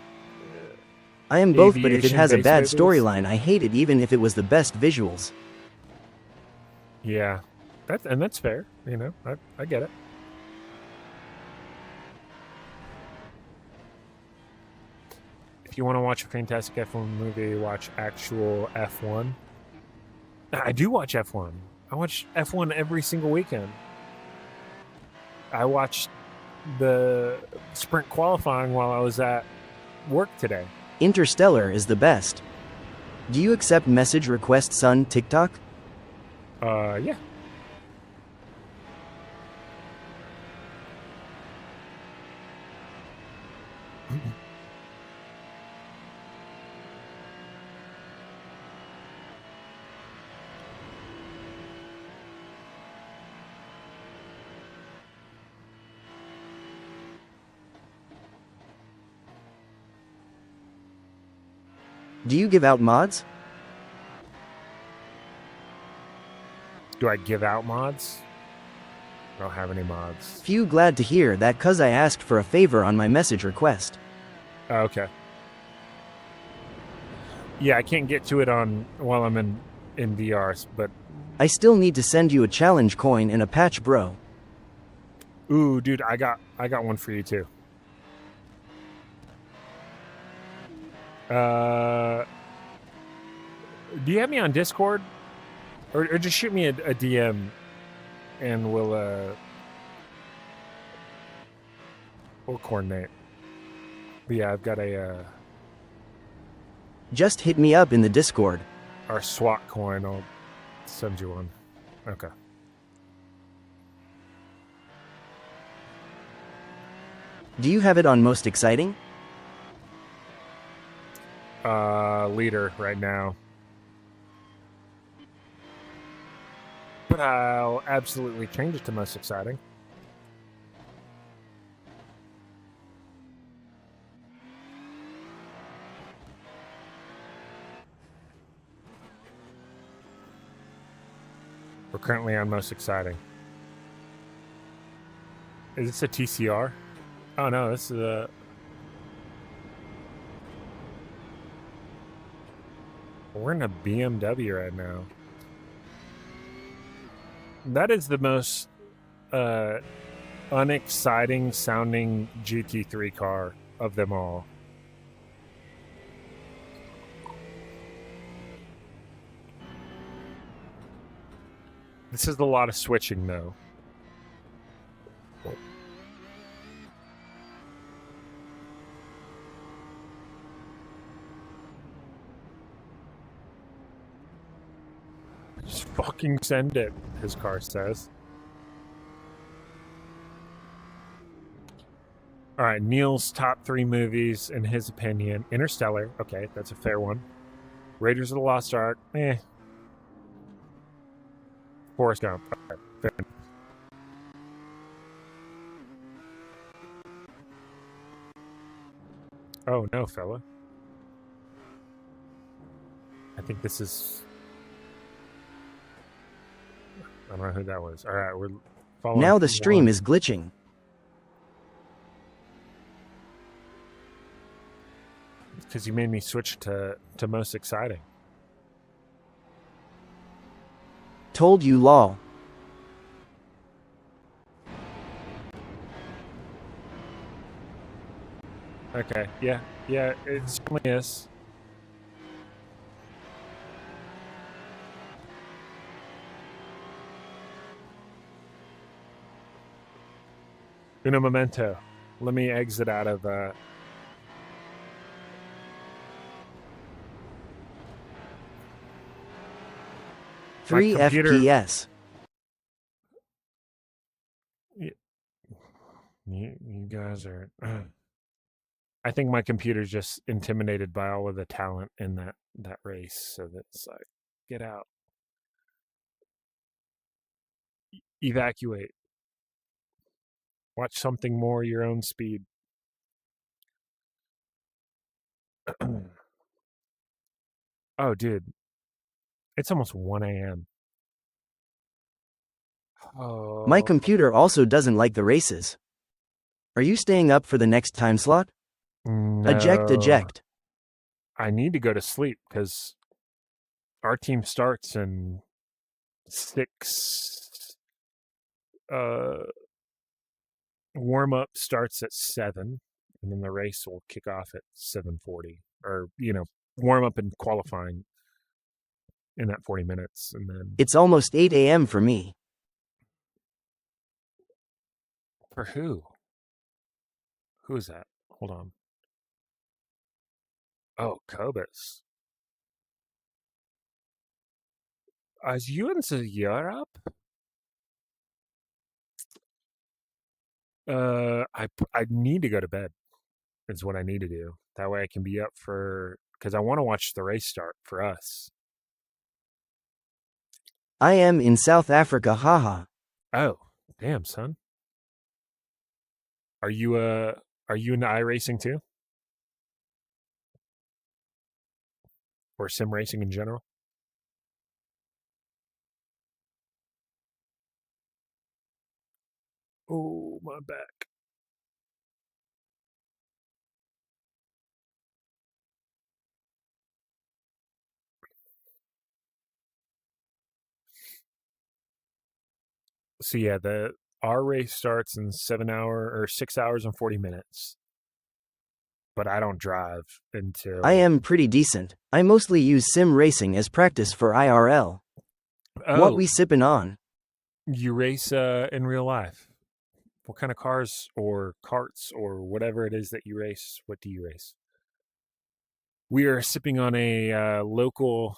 I am both, but if it has a Aviation-based bad movies. storyline, I hate it even if it was the best visuals. Yeah, that's fair. I get it. if you want to watch a fantastic F1 movie, watch actual F1. I do watch F1. I watch F1 every single weekend. I watched the sprint qualifying while I was at work today. Interstellar is the best. Do you accept message requests on TikTok? Yeah. Do you give out mods? Do I give out mods? I don't have any mods. Few glad to hear that cuz I asked for a favor on my message request. Oh, okay. Yeah, I can't get to it on while I'm in VR, but I still need to send you a challenge coin and a patch, bro. ooh, dude, I got one for you too. Do you have me on Discord? Or just shoot me a DM and we'll coordinate. But yeah, I've got Just hit me up in the Discord. our SWAT coin. I'll send you one. Okay. Do you have it on most exciting? Leader right now. But I'll absolutely change it to most exciting. We're currently on most exciting. Is this a TCR? Oh no, this is a... We're in a BMW right now. That is the most unexciting sounding GT3 car of them all. This is a lot of switching though. Just fucking send it, his car says. Alright, Neil's top 3 movies, in his opinion. Interstellar, okay, that's a fair one. Raiders of the Lost Ark, eh. Forrest Gump, okay, fair enough. Oh no, fella. I think this is... I don't know who that was. Alright, we're following... Now the stream is glitching. Because you made me switch to most exciting. Told you, lol. Okay, yeah, it certainly is. Uno momento. Let me exit out of... 3 computer- FPS. You guys are... I think my computer's just intimidated by all of the talent in that race, so that's like, get out. Evacuate. Watch something more your own speed. Oh, dude. It's almost 1 a.m. Oh. My computer also doesn't like the races. Are you staying up for the next time slot? No. Eject. I need to go to sleep because our team starts in 6. Warm up starts at 7, and then the race will kick off at 7:40. or warm up and qualifying in that 40 minutes, and then It's almost 8 a.m. for me. for who? Who is that? Hold on. Oh, Cobus. As you into Europe? I need to go to bed. Is what I need to do. That way I can be up because I want to watch the race start for us. I am in South Africa, haha. Oh, damn, son. Are you into iRacing too? Or sim racing in general? Oh, my back. So yeah, our race starts in 6 hours and 40 minutes. But I don't drive until I am pretty decent. I mostly use sim racing as practice for IRL. What we sippin' on? You race in real life. What kind of cars or carts or whatever it is that you race? What do you race? We are sipping on a local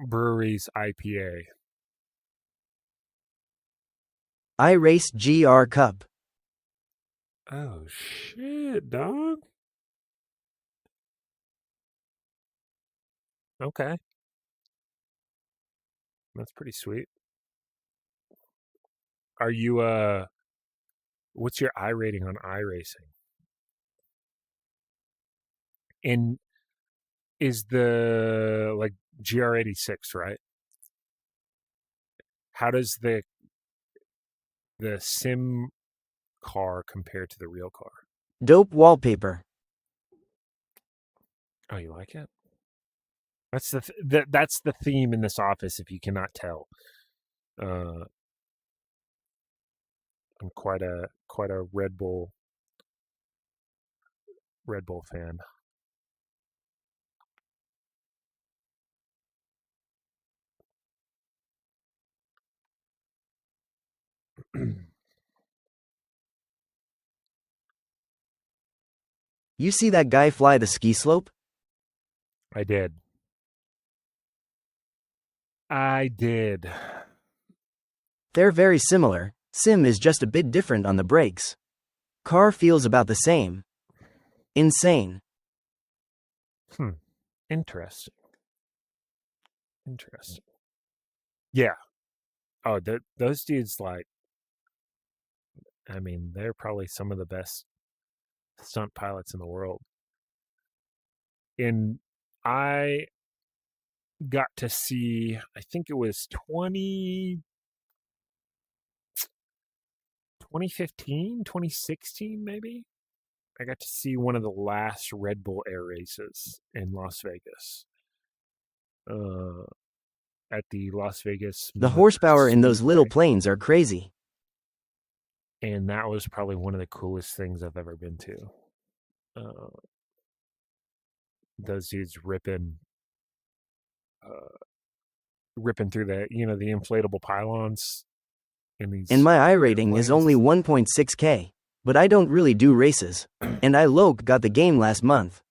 brewery's IPA. I race GR Cup. Oh shit, dog. Okay. That's pretty sweet. Are you what's your I rating on iRacing? And is the like GR86, right? How does the sim car compare to the real car? Dope wallpaper. Oh, you like it? That's that's the theme in this office. If you cannot tell, I'm quite a Red Bull fan. You see that guy fly the ski slope? I did. They're very similar. Sim is just a bit different on the brakes. Car feels about the same. Insane. Interesting. Yeah. Oh, those dudes, like, I mean, they're probably some of the best stunt pilots in the world. And I got to see, I think it was 2015, 2016, maybe. I got to see one of the last Red Bull Air races in Las Vegas. At the Las Vegas The Motor horsepower in those little Speedway. planes are crazy. And that was probably one of the coolest things I've ever been to. Those dudes ripping through the the inflatable pylons in these. And my I rating is only 1.6K. But I don't really do races. And I Loke got the game last month.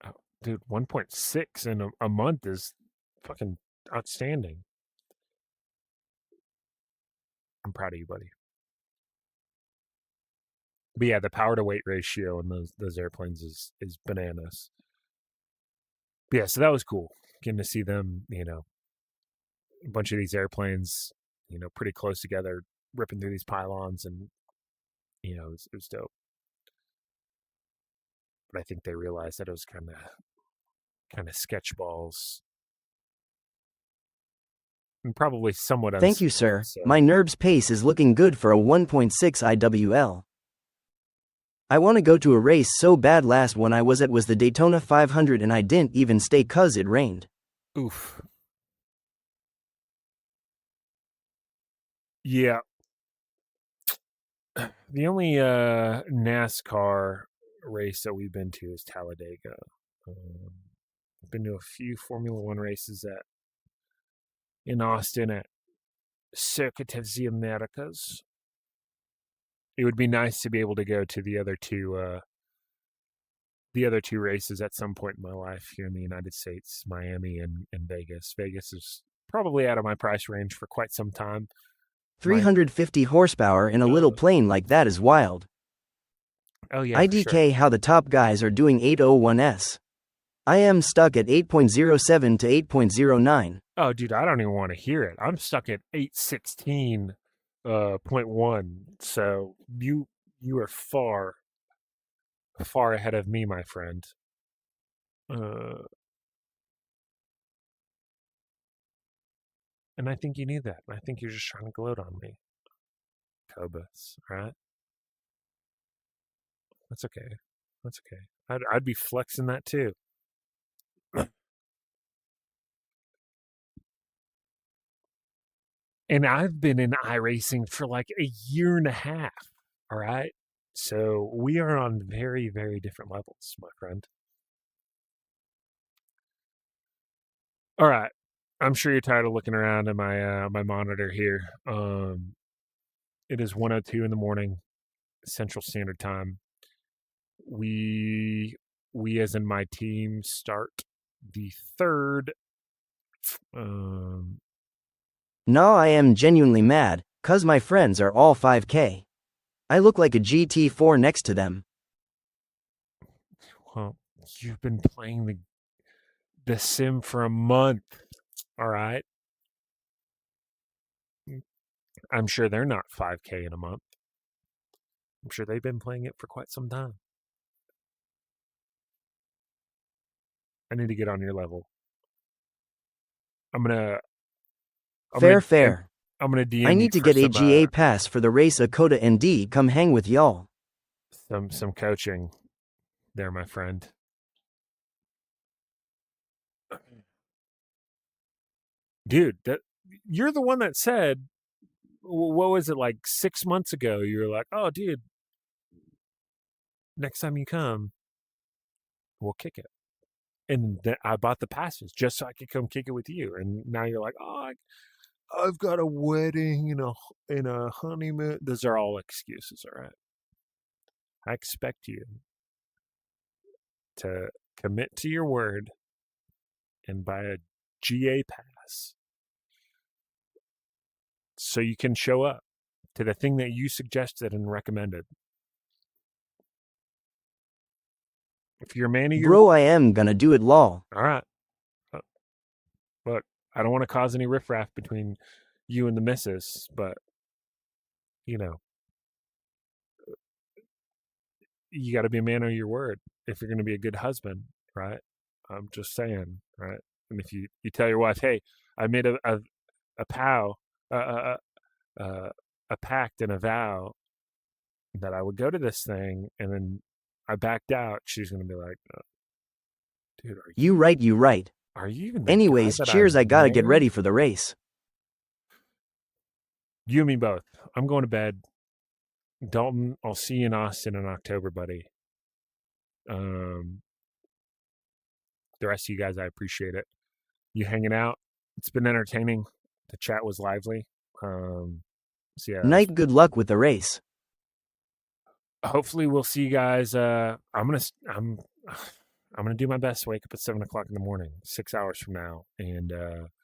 Oh, dude, 1.6 in a month is fucking outstanding. I'm proud of you, buddy. But yeah, the power to weight ratio in those airplanes is bananas. But yeah, so that was cool. Getting to see them, a bunch of these airplanes, pretty close together, ripping through these pylons, and it was dope. But I think they realized that it was kind of sketch balls, and probably somewhat Thank you, sir. so. My Nurb's pace is looking good for a 1.6 IWL. I want to go to a race so bad. Last one I was at was the Daytona 500 and I didn't even stay 'cause it rained. Oof. Yeah. The only NASCAR race that we've been to is Talladega. I've been to a few Formula One races in Austin at Circuit of the Americas. It would be nice to be able to go to the other two races at some point in my life here in the United States, Miami and Vegas. Vegas is probably out of my price range for quite some time. 350 horsepower in a little plane like that is wild. Oh yeah, IDK how the top guys are doing 801s. I am stuck at 8.07 to 8.09. Oh, dude, I don't even want to hear it. I'm stuck at 816.1. So you are far ahead of me, my friend. And I think you need that. I think you're just trying to gloat on me, Cobus, right? That's okay. That's okay. I'd be flexing that too. And I've been in iRacing for like a year and a half. All right. So we are on very, very different levels, my friend. All right. I'm sure you're tired of looking around at my monitor here. It is 1:02 in the morning, Central Standard Time. We as in my team start the third. No, I am genuinely mad, cause my friends are all 5K. I look like a GT4 next to them. Well, you've been playing the sim for a month, all right? I'm sure they're not 5K in a month. I'm sure they've been playing it for quite some time. I need to get on your level. Fair. I'm gonna DM. I need to get a GA pass for the race of Coda ND. Come hang with y'all. Some coaching there, my friend. Dude, you're the one that said, what was it, like 6 months ago? You were like, oh, dude, next time you come, we'll kick it. And I bought the passes just so I could come kick it with you. And now you're like, oh, I've got a wedding and a honeymoon. Those are all excuses, all right? I expect you to commit to your word and buy a GA pass so you can show up to the thing that you suggested and recommended. If you're a man of your... Bro, I am gonna do it, lol. All right. Look, I don't want to cause any riffraff between you and the missus, but, you got to be a man of your word if you're going to be a good husband, right? I'm just saying, right? And if you tell your wife, hey, I made a pact and a vow that I would go to this thing, and then I backed out, she's going to be like, dude, you right. Are you even... Anyways, cheers, I gotta get ready for the race. You and me both. I'm going to bed. Dalton, I'll see you in Austin in October, buddy. The rest of you guys, I appreciate it. You hanging out. It's been entertaining. The chat was lively. So yeah. Night, good luck with the race. Hopefully we'll see you guys. I'm gonna do my best to wake up at 7 o'clock in the morning, 6 hours from now, and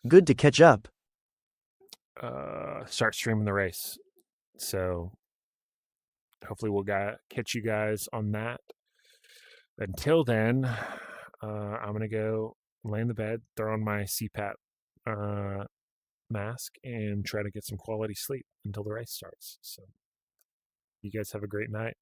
good to catch up. Start streaming the race. So hopefully we'll catch you guys on that. Until then, I'm gonna go lay in the bed, throw on my CPAP mask, and try to get some quality sleep until the race starts. So you guys have a great night.